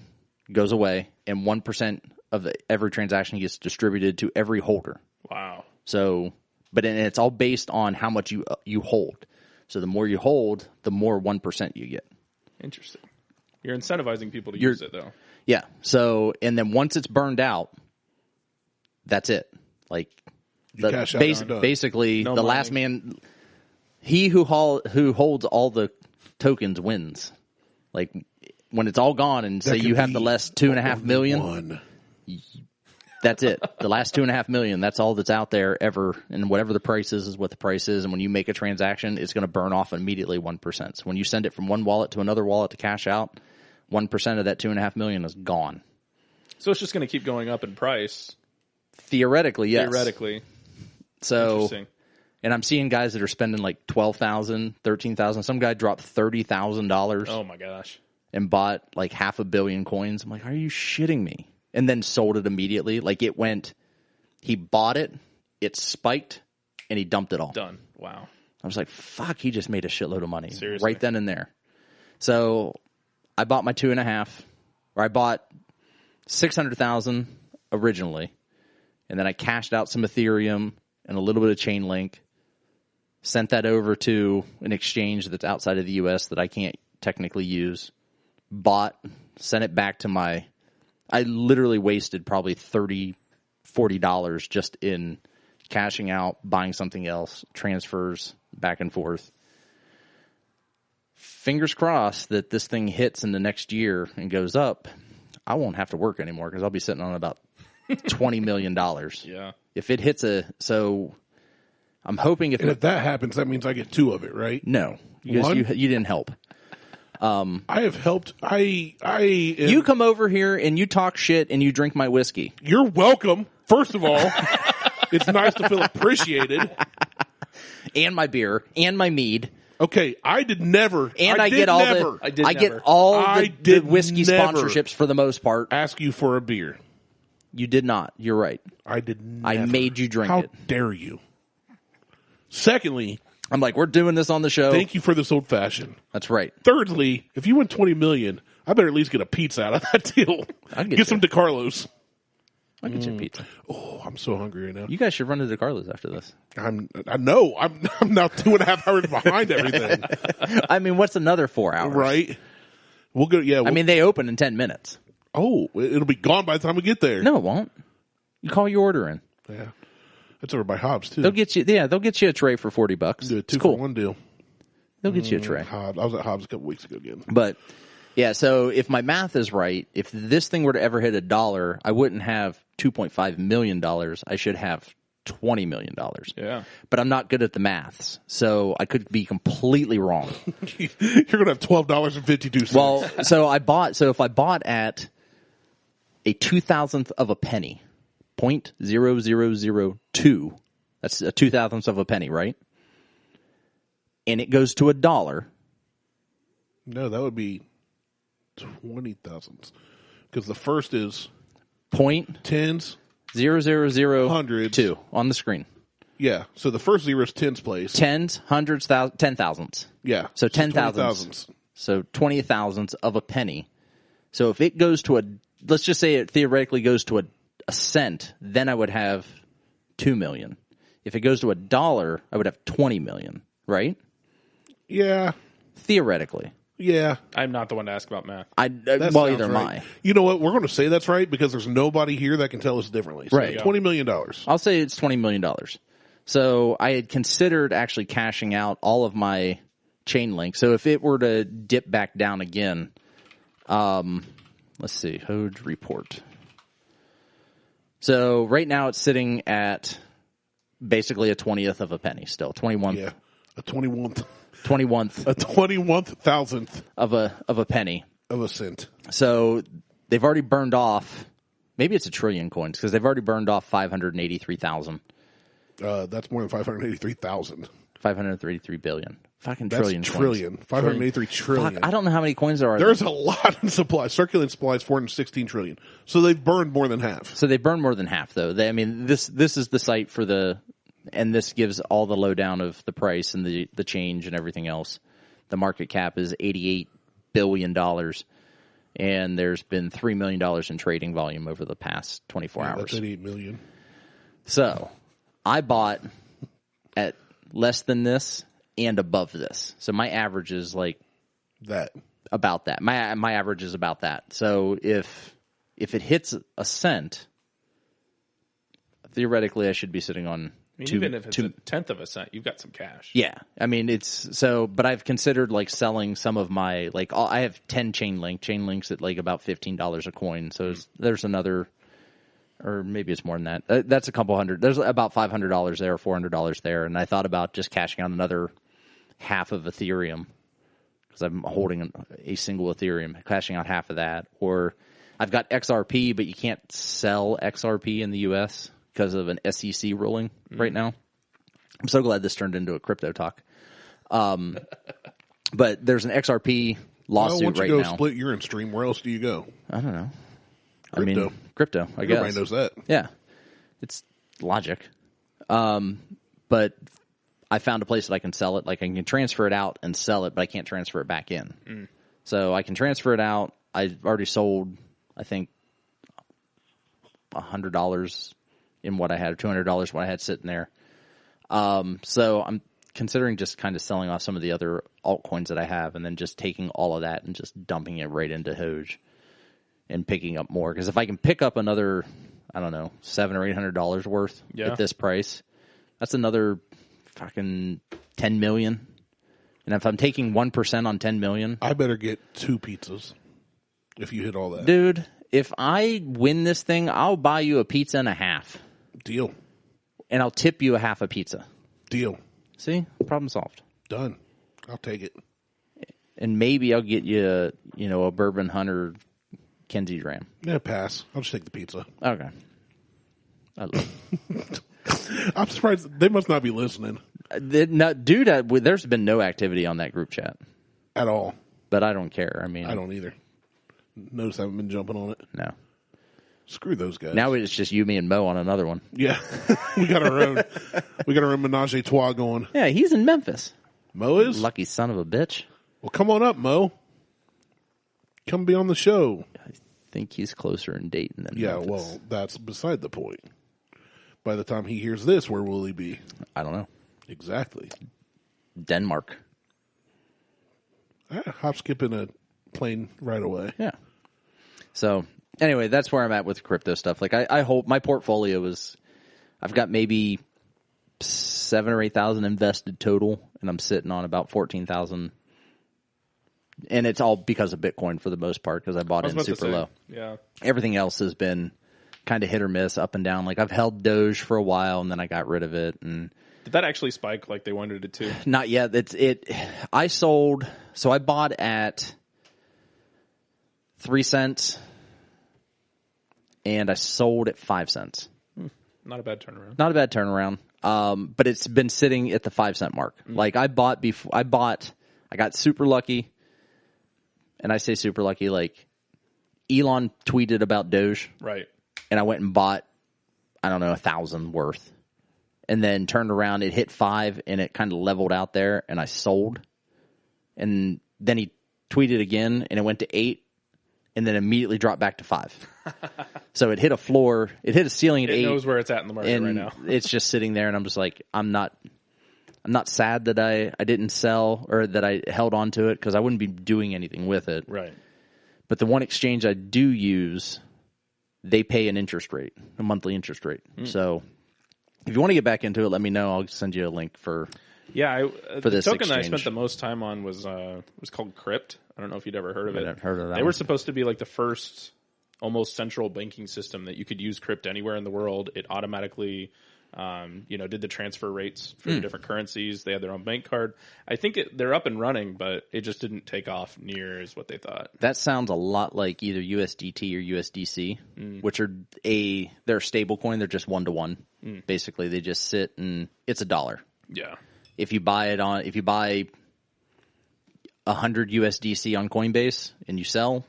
goes away, and 1% of every transaction gets distributed to every holder.
Wow.
So, and it's all based on how much you hold. So the more you hold, the more 1% you get.
Interesting. You're incentivizing people to use it, though.
Yeah. So, and then once it's burned out, that's it. Like,
cash out,
basically,
no
the
mining.
last man, he who holds all the tokens wins. Like, when it's all gone and say you have the last 2.5 million, that's it. The last 2.5 million, that's all that's out there ever. And whatever the price is what the price is. And when you make a transaction, it's going to burn off immediately 1%. So when you send it from one wallet to another wallet to cash out, 1% of that 2.5 million is gone.
So it's just going to keep going up in price.
Theoretically, yes.
Theoretically.
So, and I'm seeing guys that are spending like $12,000, $13,000. Some guy dropped $30,000.
Oh my gosh.
And bought like 500 million coins. I'm like, are you shitting me? And then sold it immediately. Like he bought it, it spiked, and he dumped it all.
Done. Wow.
I was like, fuck, he just made a shitload of money.
Seriously.
Right then and there. So I bought my 2.5, or I bought 600,000 originally. And then I cashed out some Ethereum and a little bit of Chainlink, sent that over to an exchange that's outside of the U.S. that I can't technically use, sent it back to I literally wasted probably $30, $40 just in cashing out, buying something else, transfers, back and forth. Fingers crossed that this thing hits in the next year and goes up. I won't have to work anymore because I'll be sitting on about $20 million.
Yeah.
If it hits so I'm hoping
if that happens, that means I get 2 of it, right?
No. You didn't help.
I have helped.
You come over here and you talk shit and you drink my whiskey.
You're welcome. First of all, it's nice to feel appreciated.
And my beer and my mead.
Okay, I did never.
And I get all the whiskey sponsorships for the most part.
Ask you for a beer.
You did not. You're right.
I did never.
I made you drink it.
How dare you? Secondly,
I'm like, we're doing this on the show.
Thank you for this old fashioned.
That's right.
Thirdly, if you win $20 million, I better at least get a pizza out of that deal. Get some DeCarlos.
I'll get you a pizza.
Oh, I'm so hungry right now.
You guys should run to DeCarlos after this.
I know. I'm now 2.5 hours behind everything.
I mean, what's another 4 hours?
Right. We'll go. Yeah.
I mean, they open in 10 minutes.
Oh, it'll be gone by the time we get there.
No, it won't. You call your order in.
Yeah. That's over by Hobbs too.
They'll get you a tray for $40.
Do a 2
cool.
for 1 deal.
They'll get you a tray.
Hobbs. I was at Hobbs a couple weeks ago again.
But yeah, so if my math is right, if this thing were to ever hit $1, I wouldn't have $2.5 million. I should have $20 million.
Yeah.
But I'm not good at the maths, so I could be completely wrong.
You're going to have $12.52.
Well, so if I bought at a 2,000th of a penny, 0.0002, that's a 2,000th of a penny, right? And it goes to $1.
No, that would be 20,000. Because the first is tens,
0.0002 on the screen.
Yeah, so the first 0 is tens place.
Tens, hundreds, thousands, 10,000s.
Yeah.
So 10,000s. So 20,000ths of a penny. So if it goes to let's just say it theoretically goes to a cent, then I would have 2 million. If it goes to $1, I would have 20 million, right?
Yeah.
Theoretically.
Yeah.
I'm not the one to ask about math.
Well, either am I.
You know what? We're going to say that's right because there's nobody here that can tell us differently. So
right.
$20 million.
I'll say it's $20 million. So I had considered actually cashing out all of my Chainlink. So if it were to dip back down again, let's see, HODE report. So right now it's sitting at basically a 20th of a penny still, 21th.
Yeah, a 21th.
21th.
A 21th thousandth
of a penny.
Of a cent.
So they've already burned off, maybe it's a trillion coins, because they've already burned off 583,000.
That's more than 583,000.
533 billion. Fucking
That's
trillion.
Trillion.
Coins.
583 trillion.
Fuck, I don't know how many coins there are.
There's a lot in supply. Circulating supply is 416 trillion. So they've burned more than half.
So they've burned more than half, though. This is the site for the and this gives all the lowdown of the price and the change and everything else. The market cap is $88 billion, and there's been $3 million in trading volume over the past 24 hours.
That's $88 million.
So I bought at less than this and above this. So my average is like
that.
About that. My average is about that. So if it hits a cent, theoretically I should be sitting on
even if it's a tenth of a cent, you've got some cash.
Yeah. I mean, but I've considered like selling some of my, like, I have 10 chain links at like about $15 a coin. So there's another, or maybe it's more than that. That's a couple hundred. There's about $500 there or $400 there. And I thought about just cashing out another half of Ethereum, because I'm holding a single Ethereum, cashing out half of that. Or I've got XRP, but you can't sell XRP in the U.S. because of an SEC ruling right now. I'm so glad this turned into a crypto talk. But there's an XRP lawsuit
once you
right
go
now.
Split urine stream, where else do you go?
I don't know.
Crypto.
I mean, crypto, I guess.
Everybody knows that.
Yeah. It's logic. But I found a place that I can sell it. Like, I can transfer it out and sell it, but I can't transfer it back in. So I can transfer it out. I've already sold, I think, $100 in what I had, or $200 what I had sitting there. So I'm considering just kind of selling off some of the other altcoins that I have, and then just taking all of that and just dumping it right into Doge and picking up more. Because if I can pick up another, I don't know, $700 or $800 worth at this price, that's another fucking 10 million. And if I'm taking 1% on 10 million,
I better get 2 pizzas if you hit all that.
Dude, if I win this thing, I'll buy you a pizza and a half.
Deal.
And I'll tip you a half a pizza.
Deal.
See? Problem solved.
Done. I'll take it.
And maybe I'll get you, a Bourbon Hunter Kenzie Dram.
Yeah, pass. I'll just take the pizza.
Okay. I love it.
I'm surprised. They must not be listening.
Dude, there's been no activity on that group chat.
At all.
But I don't care. I mean,
I don't either. Notice I haven't been jumping on it.
No.
Screw those guys.
Now it's just you, me, and Mo on another one.
Yeah. we got our own menage a trois going.
Yeah, he's in Memphis.
Mo is?
Lucky son of a bitch.
Well, come on up, Mo. Come be on the show.
I think he's closer in Dayton than
Yeah,
Memphis.
well, that's beside the point. By the time he hears this, where will he be?
I don't know.
Exactly.
Denmark.
Hop, skip in a plane right away.
Yeah. So, anyway, that's where I'm at with crypto stuff. Like, I hope my portfolio is, I've got maybe 7,000 or 8,000 invested total, and I'm sitting on about 14,000. And it's all because of Bitcoin for the most part, because I bought in super low.
Yeah.
Everything else has been kind of hit or miss, up and down. Like, I've held Doge for a while, and then I got rid of it. And
did that actually spike like they wanted it to?
not yet. I sold, so I bought at 3 cents, and I sold at 5 cents.
Not a bad turnaround.
Not a bad turnaround. But it's been sitting at the 5 cent mark. Like, I got super lucky. And I say super lucky, like, Elon tweeted about Doge.
Right.
And I went and bought, I don't know, 1,000 worth. And then turned around, it hit 5, and it kind of leveled out there, and I sold. And then he tweeted again, and it went to 8, and then immediately dropped back to 5. So it hit a floor, it hit a ceiling at 8.
It knows where it's at in the market right now.
It's just sitting there, and I'm just like, I'm not sad that I didn't sell or that I held on to it, because I wouldn't be doing anything with it.
Right.
But the one exchange I do use, they pay an interest rate, a monthly interest rate. So if you want to get back into it, let me know. I'll send you a link for
the
this
token that I
exchange.
spent the most time on was called Crypt. I don't know if you'd ever heard of it.
I've heard of that
They were
one.
supposed to be like the first almost central banking system that you could use Crypt anywhere in the world. It automatically did the transfer rates for the different currencies. They had their own bank card. I think they're up and running, but it just didn't take off near as what they thought.
That sounds a lot like either USDT or USDC, which are they're a stable coin. They're just 1-to-1. Basically, they just sit and it's $1.
Yeah.
If you buy 100 USDC on Coinbase and you sell,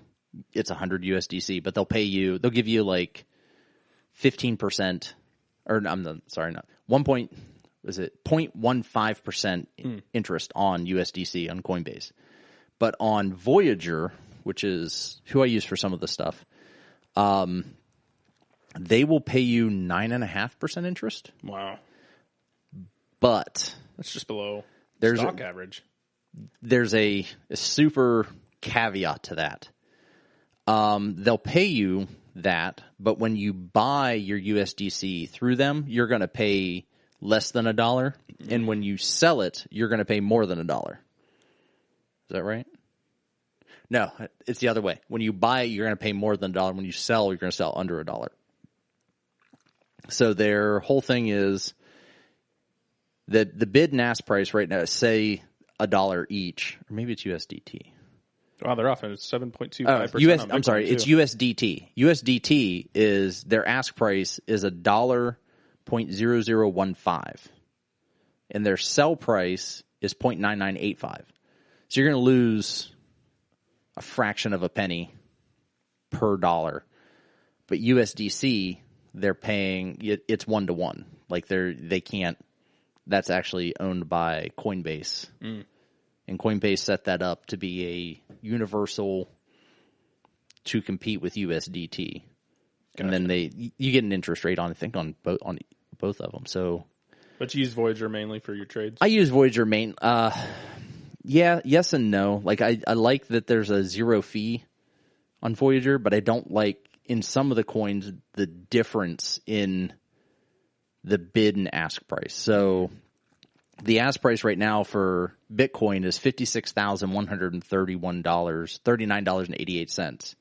it's 100 USDC, but they'll give you like 15%, or I'm sorry, not 1. is it 0.15% interest on USDC on Coinbase. But on Voyager, which is who I use for some of the stuff, they will pay you 9.5% interest.
Wow.
But
That's just below
There's
stock average.
there's a super caveat to that. They'll pay you that, but when you buy your USDC through them, you're going to pay less than $1. And when you sell it, you're going to pay more than $1. Is that right? No, it's the other way. When you buy it, you're going to pay more than $1. When you sell, you're going to sell under $1. So their whole thing is that the bid and ask price right now, say $1 each, or maybe it's USDT.
Wow, they're off. It's 7.25%.
I'm sorry, it's USDT. USDT is their ask price is $1.0015, and their sell price is 0.9985. So you're going to lose a fraction of a penny per dollar. But USDC, they're paying it's 1-to-1. Like they can't. That's actually owned by Coinbase. And Coinbase set that up to be a universal to compete with USDT. Gotcha. And then you get an interest rate on, I think, on both of them. So,
but you use Voyager mainly for your trades?
I use Voyager yeah, yes and no. Like I like that there's a zero fee on Voyager, but I don't like in some of the coins the difference in the bid and ask price. So the ask price right now for Bitcoin is $56,139.88.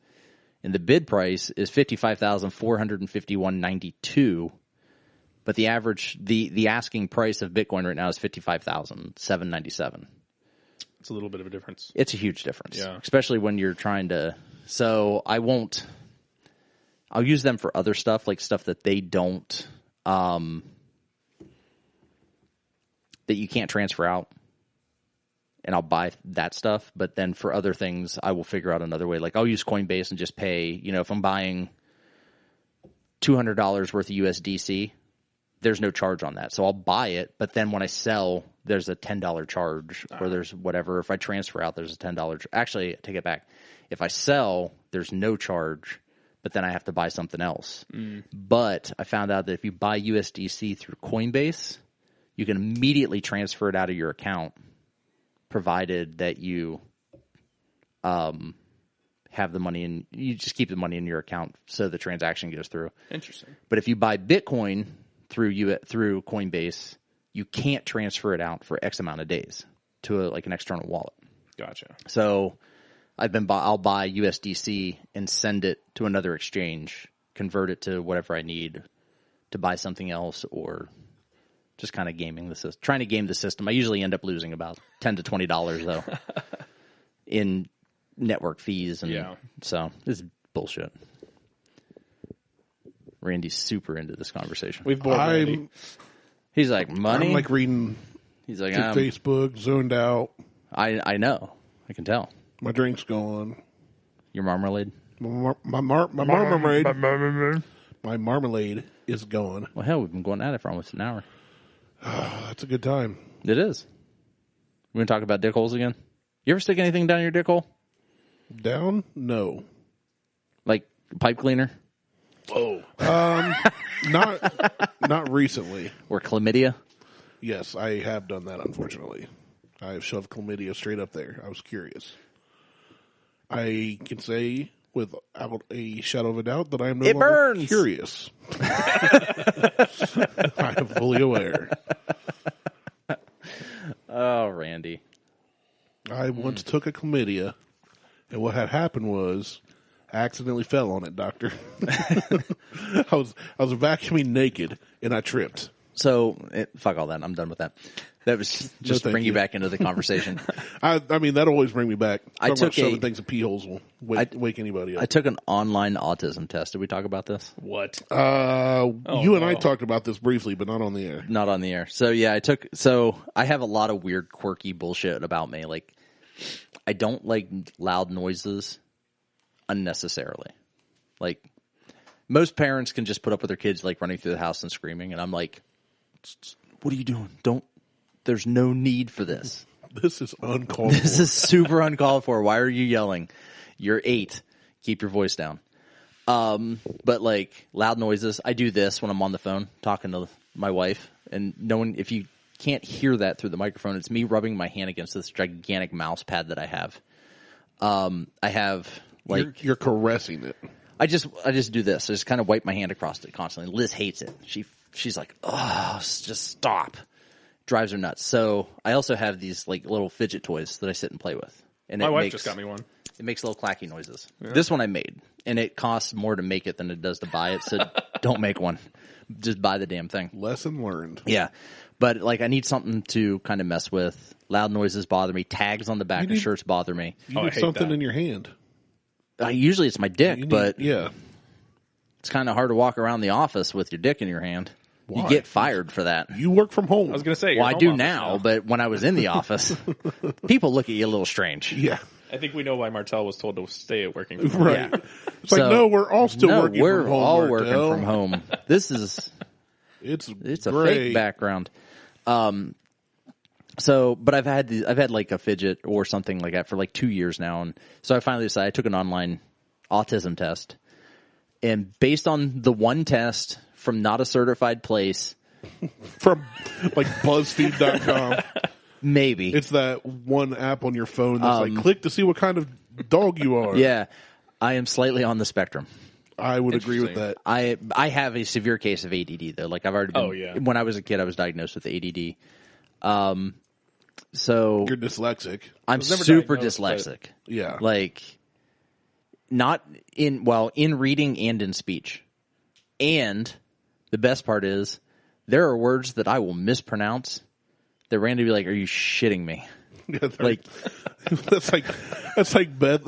And the bid price is $55,451.92. But the average, the asking price of Bitcoin right now is $55,797.
It's a little bit of a difference.
It's a huge difference.
Yeah.
Especially when you're trying to, so I'll use them for other stuff, like stuff that they don't, that you can't transfer out, and I'll buy that stuff. But then for other things, I will figure out another way. Like I'll use Coinbase and just pay, if I'm buying $200 worth of USDC, there's no charge on that. So I'll buy it, but then when I sell, there's a $10 charge, or there's whatever. If I transfer out, there's a $10. Actually, I take it back. If I sell, there's no charge, but then I have to buy something else. But I found out that if you buy USDC through Coinbase, you can immediately transfer it out of your account, provided that you have the money and you just keep the money in your account so the transaction goes through.
Interesting.
But if you buy Bitcoin through Coinbase, you can't transfer it out for X amount of days to an external wallet.
Gotcha.
So I'll buy USDC and send it to another exchange, convert it to whatever I need to buy something else, or just kind of gaming the system, trying to game the system. I usually end up losing about $10 to $20 though in network fees, and so this is bullshit. Randy's super into this conversation.
We've bored Randy.
He's like, money?
I'm like reading
He's like,
Facebook, zoned out.
I know. I can tell.
My drink's gone.
Your marmalade?
My marmalade. My marmalade is gone.
Well, hell, we've been going at it for almost an hour.
That's a good time.
It is. We're going to talk about dick holes again? You ever stick anything down your dick hole?
Down? No.
Like pipe cleaner?
Whoa.
Not recently.
Or chlamydia?
Yes, I have done that, unfortunately. I've shoved chlamydia straight up there. I was curious. I can say without a shadow of a doubt that I am no longer curious. I am fully aware.
Oh, Randy.
I once took a chlamydia, and what had happened was I accidentally fell on it, doctor. I was vacuuming naked, and I tripped.
So, fuck all that. I'm done with that. That was just bring you back into the conversation.
I mean, that'll always bring me back.
I took
shoving things in pee holes will wake anybody up.
I took an online autism test. Did we talk about this?
What?
You and I talked about this briefly, but not on the air.
Not on the air. So yeah, I have a lot of weird, quirky bullshit about me. Like, I don't like loud noises unnecessarily. Like, most parents can just put up with their kids like running through the house and screaming, and I'm like, what are you doing? There's no need for this.
This is uncalled for.
This is super uncalled for. Why are you yelling? You're 8. Keep your voice down. But like loud noises, I do this when I'm on the phone talking to my wife, and if you can't hear that through the microphone, it's me rubbing my hand against this gigantic mouse pad that I have. I have like
you're caressing it.
I just do this. I just kind of wipe my hand across it constantly. Liz hates it. She's like, oh, just stop. Drives her nuts. So I also have these like little fidget toys that I sit and play with. And
my wife just got me one.
It makes little clacky noises. Yeah. This one I made, and it costs more to make it than it does to buy it. So don't make one. Just buy the damn thing.
Lesson learned.
Yeah. But like I need something to kind of mess with. Loud noises bother me. Tags on the back of shirts bother me.
You need something in your hand.
Usually it's my dick, but
yeah,
it's kind of hard to walk around the office with your dick in your hand. Why? You get fired for that.
You work from home.
I was going to say,
well, I do now, but when I was in the office, people look at you a little strange.
Yeah.
I think we know why Martelle was told to stay at working from home.
Right. Yeah. It's like, no, we're all still working from home.
We're all
Martelle.
working from home. This is it's a fake background. So, but I've had like a fidget or something like that for like 2 years now, and so I finally decided I took an online autism test, and based on the one test from not a certified place,
from like BuzzFeed.com.
Maybe.
It's that one app on your phone that's like, click to see what kind of dog you are.
Yeah. I am slightly on the spectrum.
I would agree with that.
I have a severe case of ADD, though. Like, I've already been, when I was a kid, I was diagnosed with ADD. So.
You're dyslexic.
I'm super dyslexic.
Yeah.
Like, not in reading and in speech. And the best part is, there are words that I will mispronounce that Randy would be like, "Are you shitting me?"
Yeah, like that's like Beth.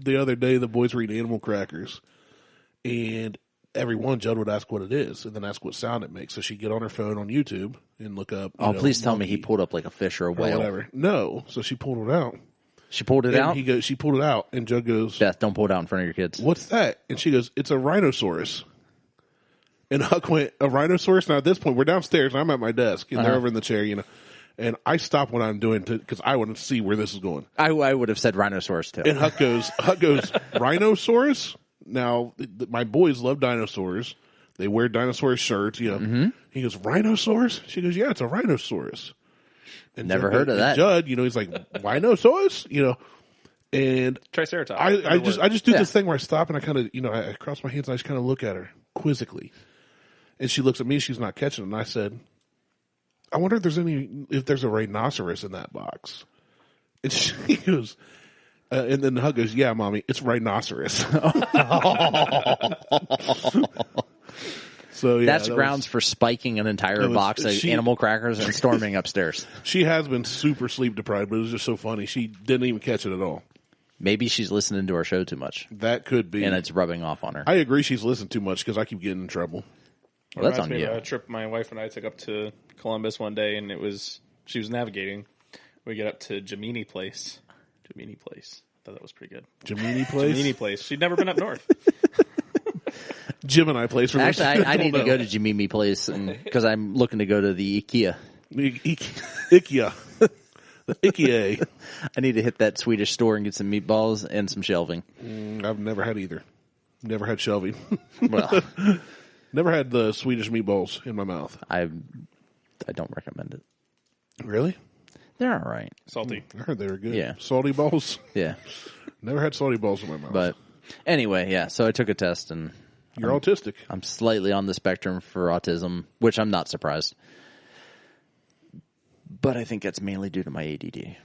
The other day, the boys were eating animal crackers, and every one Judd would ask what it is, and then ask what sound it makes. So she'd get on her phone on YouTube and look up.
Please tell me he pulled up like a fish or a whale.
Or whatever. No, so she pulled it out.
She pulled it out.
She pulled it out, and Judd goes,
"Beth, don't pull it out in front of your kids."
What's that? And she goes, "It's a rhinoceros." And Huck went, "A rhinoceros?" Now at this point, we're downstairs, and I'm at my desk, and they're over in the chair, And I stop what I'm doing because I want to see where this is going.
I would have said rhinoceros too.
And Huck goes, "Rhinoceros?" Now, my boys love dinosaurs. They wear dinosaur shirts,
Mm-hmm.
He goes, "Rhinoceros?" She goes, "Yeah, it's a rhinoceros." And
never heard of that.
Judd, he's like, "Rhinoceros?" And
Triceratops.
I just do this thing where I stop and I kind of, I cross my hands and I just kind of look at her quizzically. And she looks at me, she's not catching it. And I said, "I wonder if there's a rhinoceros in that box." And she goes, and then Hug goes, "Yeah, Mommy, it's rhinoceros." So yeah,
that's grounds for spiking an entire box of animal crackers and storming upstairs.
She has been super sleep deprived, but it was just so funny. She didn't even catch it at all.
Maybe she's listening to our show too much.
That could be.
And it's rubbing off on her.
I agree she's listened too much because I keep getting in trouble.
Well, that's on you.
A trip my wife and I took up to Columbus one day, and she was navigating. We get up to Jiminy Place. I thought that was pretty good.
Jiminy Place?
She'd never been up north.
Gemini Place.
Actually, I need to go to Jiminy Place because I'm looking to go to the IKEA.
IKEA. The IKEA.
I need to hit that Swedish store and get some meatballs and some shelving.
I've never had either. Never had shelving.
Well,
never had the Swedish meatballs in my mouth.
I don't recommend it.
Really?
They're all right.
Salty.
I heard they were good.
Yeah.
Salty balls?
Yeah.
Never had salty balls in my mouth.
But anyway, yeah. So I took a test and
you're autistic.
I'm slightly on the spectrum for autism, which I'm not surprised. But I think that's mainly due to my ADD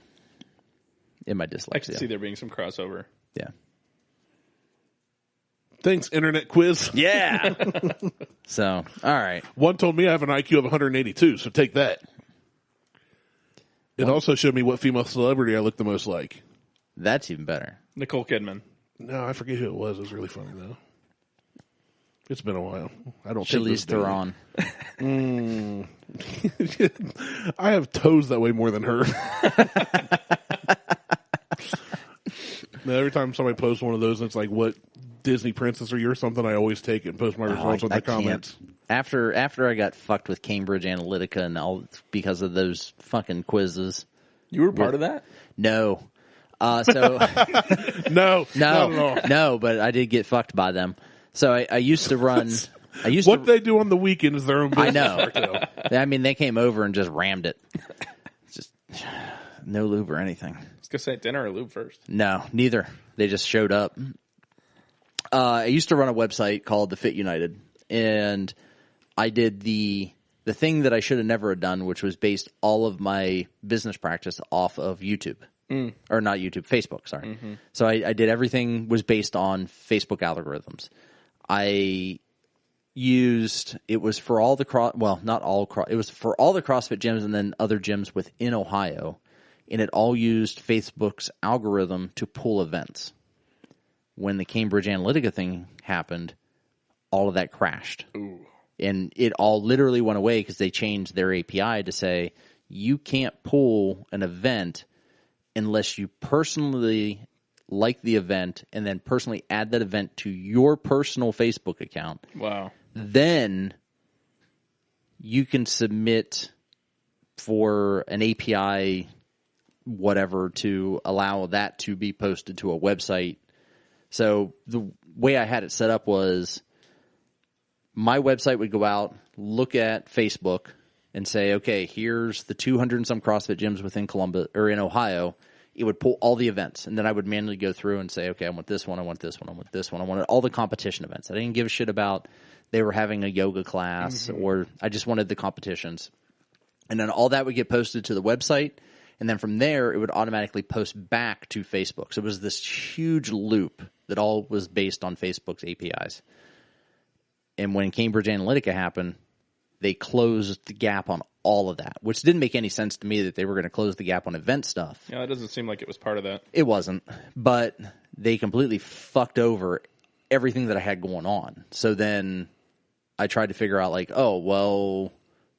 and my dyslexia.
I can see there being some crossover.
Yeah.
Thanks, internet quiz.
Yeah. So, all right.
One told me I have an IQ of 182, so take that. It also showed me what female celebrity I look the most like.
That's even better.
Nicole Kidman.
No, I forget who it was. It was really funny, though. It's been a while. I don't
Charlize Theron.
I have toes that weigh more than her. Now, every time somebody posts one of those, it's like, what Disney princess are you or something, I always take it and post my results on the comments.
After I got fucked with Cambridge Analytica and all because of those fucking quizzes.
You were part of that?
No.
No,
No, but I did get fucked by them. So I used to run.
What they do on the weekend is their own business.
I know. I mean, they came over and just rammed it. Just no lube or anything.
I was going to say dinner or lube first.
No, neither. They just showed up. I used to run a website called The Fit United, and I did the thing that I should have never have done, which was based all of my business practice off of YouTube. Or not YouTube, Facebook, sorry. Mm-hmm. So I did everything was based on Facebook algorithms. I used, it was for all the it was for all the CrossFit gyms and then other gyms within Ohio, and it all used Facebook's algorithm to pull events. When the Cambridge Analytica thing happened, all of that crashed.
Ooh.
And it all literally went away because they changed their API to say you can't pull an event unless you personally like the event and then personally add that event to your personal Facebook account.
Wow.
Then you can submit for an API whatever to allow that to be posted to a website. So the way I had it set up was my website would go out, look at Facebook, and say, okay, here's the 200 and some CrossFit gyms within Columbus or in Ohio. It would pull all the events, and then I would manually go through and say, okay, I want this one, I want this one, I want this one. I wanted all the competition events. I didn't give a shit about they were having a yoga class, or I just wanted the competitions. And then all that would get posted to the website, and then from there, it would automatically post back to Facebook. So it was this huge loop that all was based on Facebook's APIs. And when Cambridge Analytica happened, they closed the gap on all of that, which didn't make any sense to me that they were going to close the gap on event stuff.
Yeah, it doesn't seem like it was part of that.
It wasn't, but they completely fucked over everything that I had going on. So then I tried to figure out like, oh, well,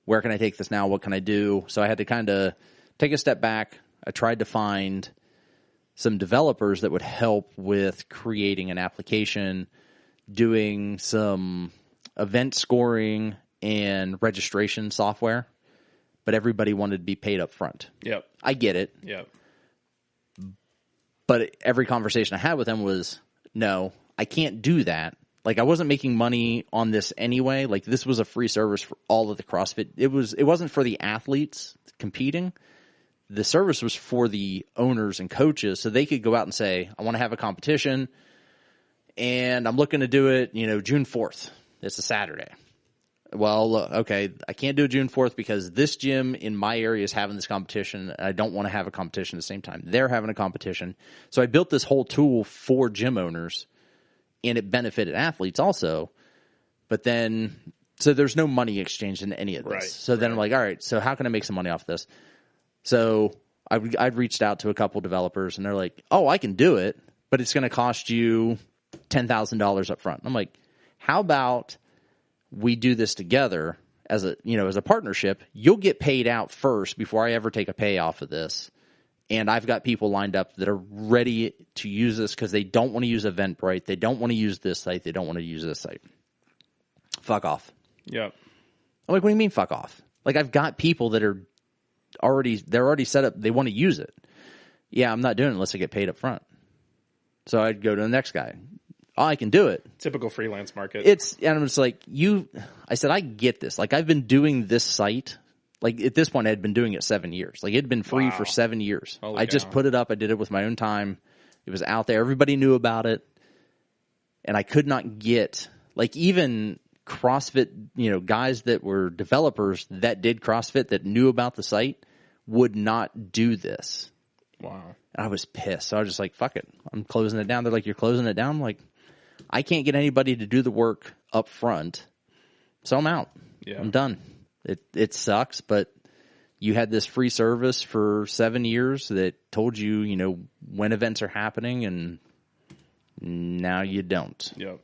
where can I take this now? What can I do? So I had to kind of take a step back. I tried to find some developers that would help with creating an application, doing some event scoring and registration software, but everybody wanted to be paid up front.
Yep.
I get it.
Yep.
But every conversation I had with them was, no, I can't do that. Like, I wasn't making money on this anyway. Like, this was a free service for all of the CrossFit. It wasn't for the athletes competing. The service was for the owners and coaches, so they could go out and say, I want to have a competition, and I'm looking to do it, June 4th. It's a Saturday. Well, look, okay, I can't do it June 4th because this gym in my area is having this competition, and I don't want to have a competition at the same time. They're having a competition. So I built this whole tool for gym owners, and it benefited athletes also. But then, so there's no money exchanged in any of this.
Right,
so then I'm like, all right, so how can I make some money off this? So I'd reached out to a couple developers, and they're like, oh, I can do it, but it's going to cost you $10,000 up front. I'm like, how about we do this together as a partnership? You'll get paid out first before I ever take a pay off of this. And I've got people lined up that are ready to use this because they don't want to use Eventbrite. They don't want to use this site. They don't want to use this site. Fuck off.
Yep.
I'm like, what do you mean fuck off? Like, I've got people that are already set up. They want to use it. Yeah, I'm not doing it unless I get paid up front. So I'd go to the next guy. Oh, I can do it.
Typical freelance market.
And I'm just like, I said, I get this. Like, I've been doing this site. Like, at this point, I had been doing it 7 years. Like, it had been free for 7 years.
Holy
I just put it up. I did it with my own time. It was out there. Everybody knew about it. And I could not get, like, even CrossFit, guys that were developers that did CrossFit that knew about the site would not do this.
Wow.
And I was pissed. So I was just like, fuck it. I'm closing it down. They're like, you're closing it down? I'm like, I can't get anybody to do the work up front. So I'm out.
Yeah.
I'm done. It sucks, but you had this free service for 7 years that told you, when events are happening, and now you don't.
Yep.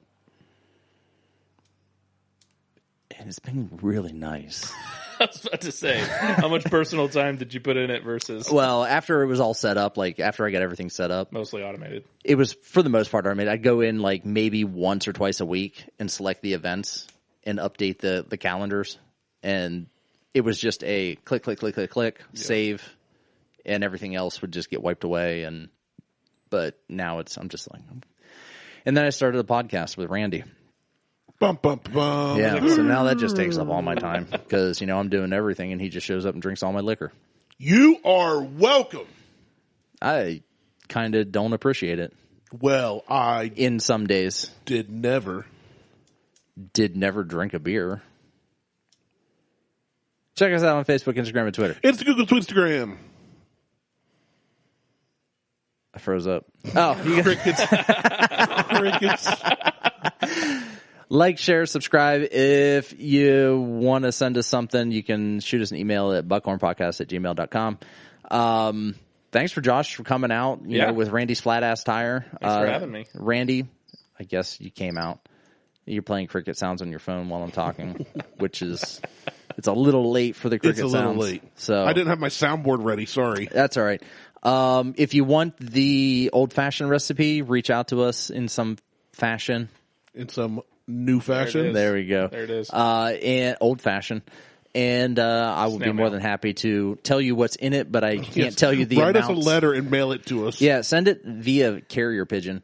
And it's been really nice.
I was about to say, how much personal time did you put in it versus?
Well, after it was all set up, like after I got everything set up.
Mostly automated.
It was, for the most part, automated. I'd go in like maybe once or twice a week and select the events. and update the calendars, and it was just a click, click, click, click, click, save, and everything else would just get wiped away. But now I'm just like, and then I started a podcast with Randy.
Bum, bum, bum.
Yeah, so now that just takes up all my time because, I'm doing everything and he just shows up and drinks all my liquor.
You are welcome.
I kind of don't appreciate it.
Well, I
in some days
did never
drink a beer. Check us out on Facebook, Instagram, and Twitter.
It's the Google Twitstagram.
I froze up. Oh, you
Crickets. Crickets.
Like, share, subscribe. If you want to send us something, you can shoot us an email at buckhornpodcast@gmail.com. Thanks for Josh for coming out, you know, with Randy's Flat Ass Tire.
Thanks for having me.
Randy, I guess you came out. You're playing cricket sounds on your phone while I'm talking, which is, it's a little late for the cricket sounds.
It's a little late.
So
I didn't have my soundboard ready. Sorry.
That's all right. If you want the old-fashioned recipe, reach out to us in some fashion.
In some new fashion.
There we go.
There it is.
And old-fashioned. And I will be more than happy to tell you what's in it, but I can't tell you the
Write
amounts.
us a letter and mail it to us.
Yeah, send it via carrier pigeon.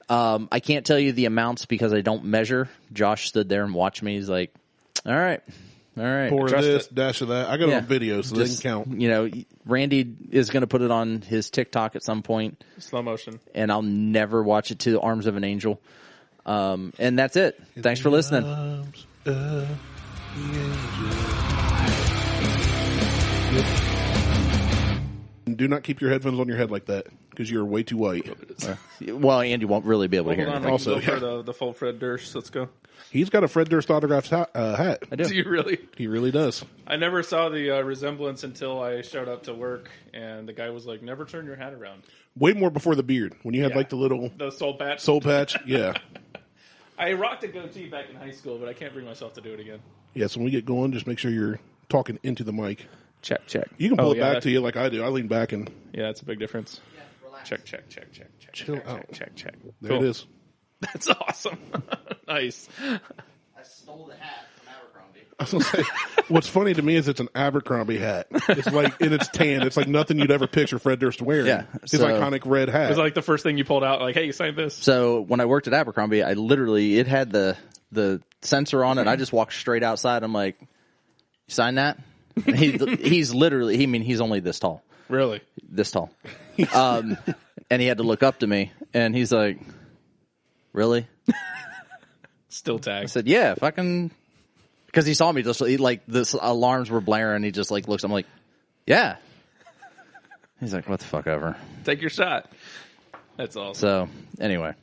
I can't tell you the amounts because I don't measure. Josh stood there and watched me. He's like, all right.
Pour this, dash of that. I got it on video, so they can count.
You know, Randy is going to put it on his TikTok at some point.
Slow motion.
And I'll never watch it to the Arms of an Angel. And that's it. Thanks for listening.
Arms of the angel. Do not keep your headphones on your head like that because you're way too white.
Well, Andy won't really be able to hear
Hold on,
anything.
also, for the full Fred Durst. Let's go.
He's got a Fred Durst autographed hat.
I do.
Do you really?
He really does.
I never saw the resemblance until I showed up to work, and the guy was like, "Never turn your hat around."
Way more before the beard. When you had like the little
soul patch.
Soul patch, yeah.
I rocked a goatee back in high school, but I can't bring myself to do it again.
Yeah, so when we get going, just make sure you're talking into the mic.
Check.
You can pull it back to you like I do. I lean back and...
Yeah, that's a big difference.
Yeah, relax.
Check.
Chill out.
Check.
There it is.
That's awesome. Nice.
I stole the hat from Abercrombie.
I was going to say, what's funny to me is it's an Abercrombie hat. It's like, and it's tan. It's like nothing you'd ever picture Fred Durst wearing.
Yeah.
His iconic red hat.
It was like the first thing you pulled out, like, hey, you signed this.
So when I worked at Abercrombie, I literally, it had the sensor on it. I just walked straight outside. I'm like, you sign that? And he's literally, he's only this tall.
Really?
This tall. And he had to look up to me, and he's like, really?
Still tag.
I said, yeah, fucking, because he saw me just like the alarms were blaring. He just like looks. I'm like, yeah. He's like, what the fuck ever.
Take your shot. That's awesome.
So anyway,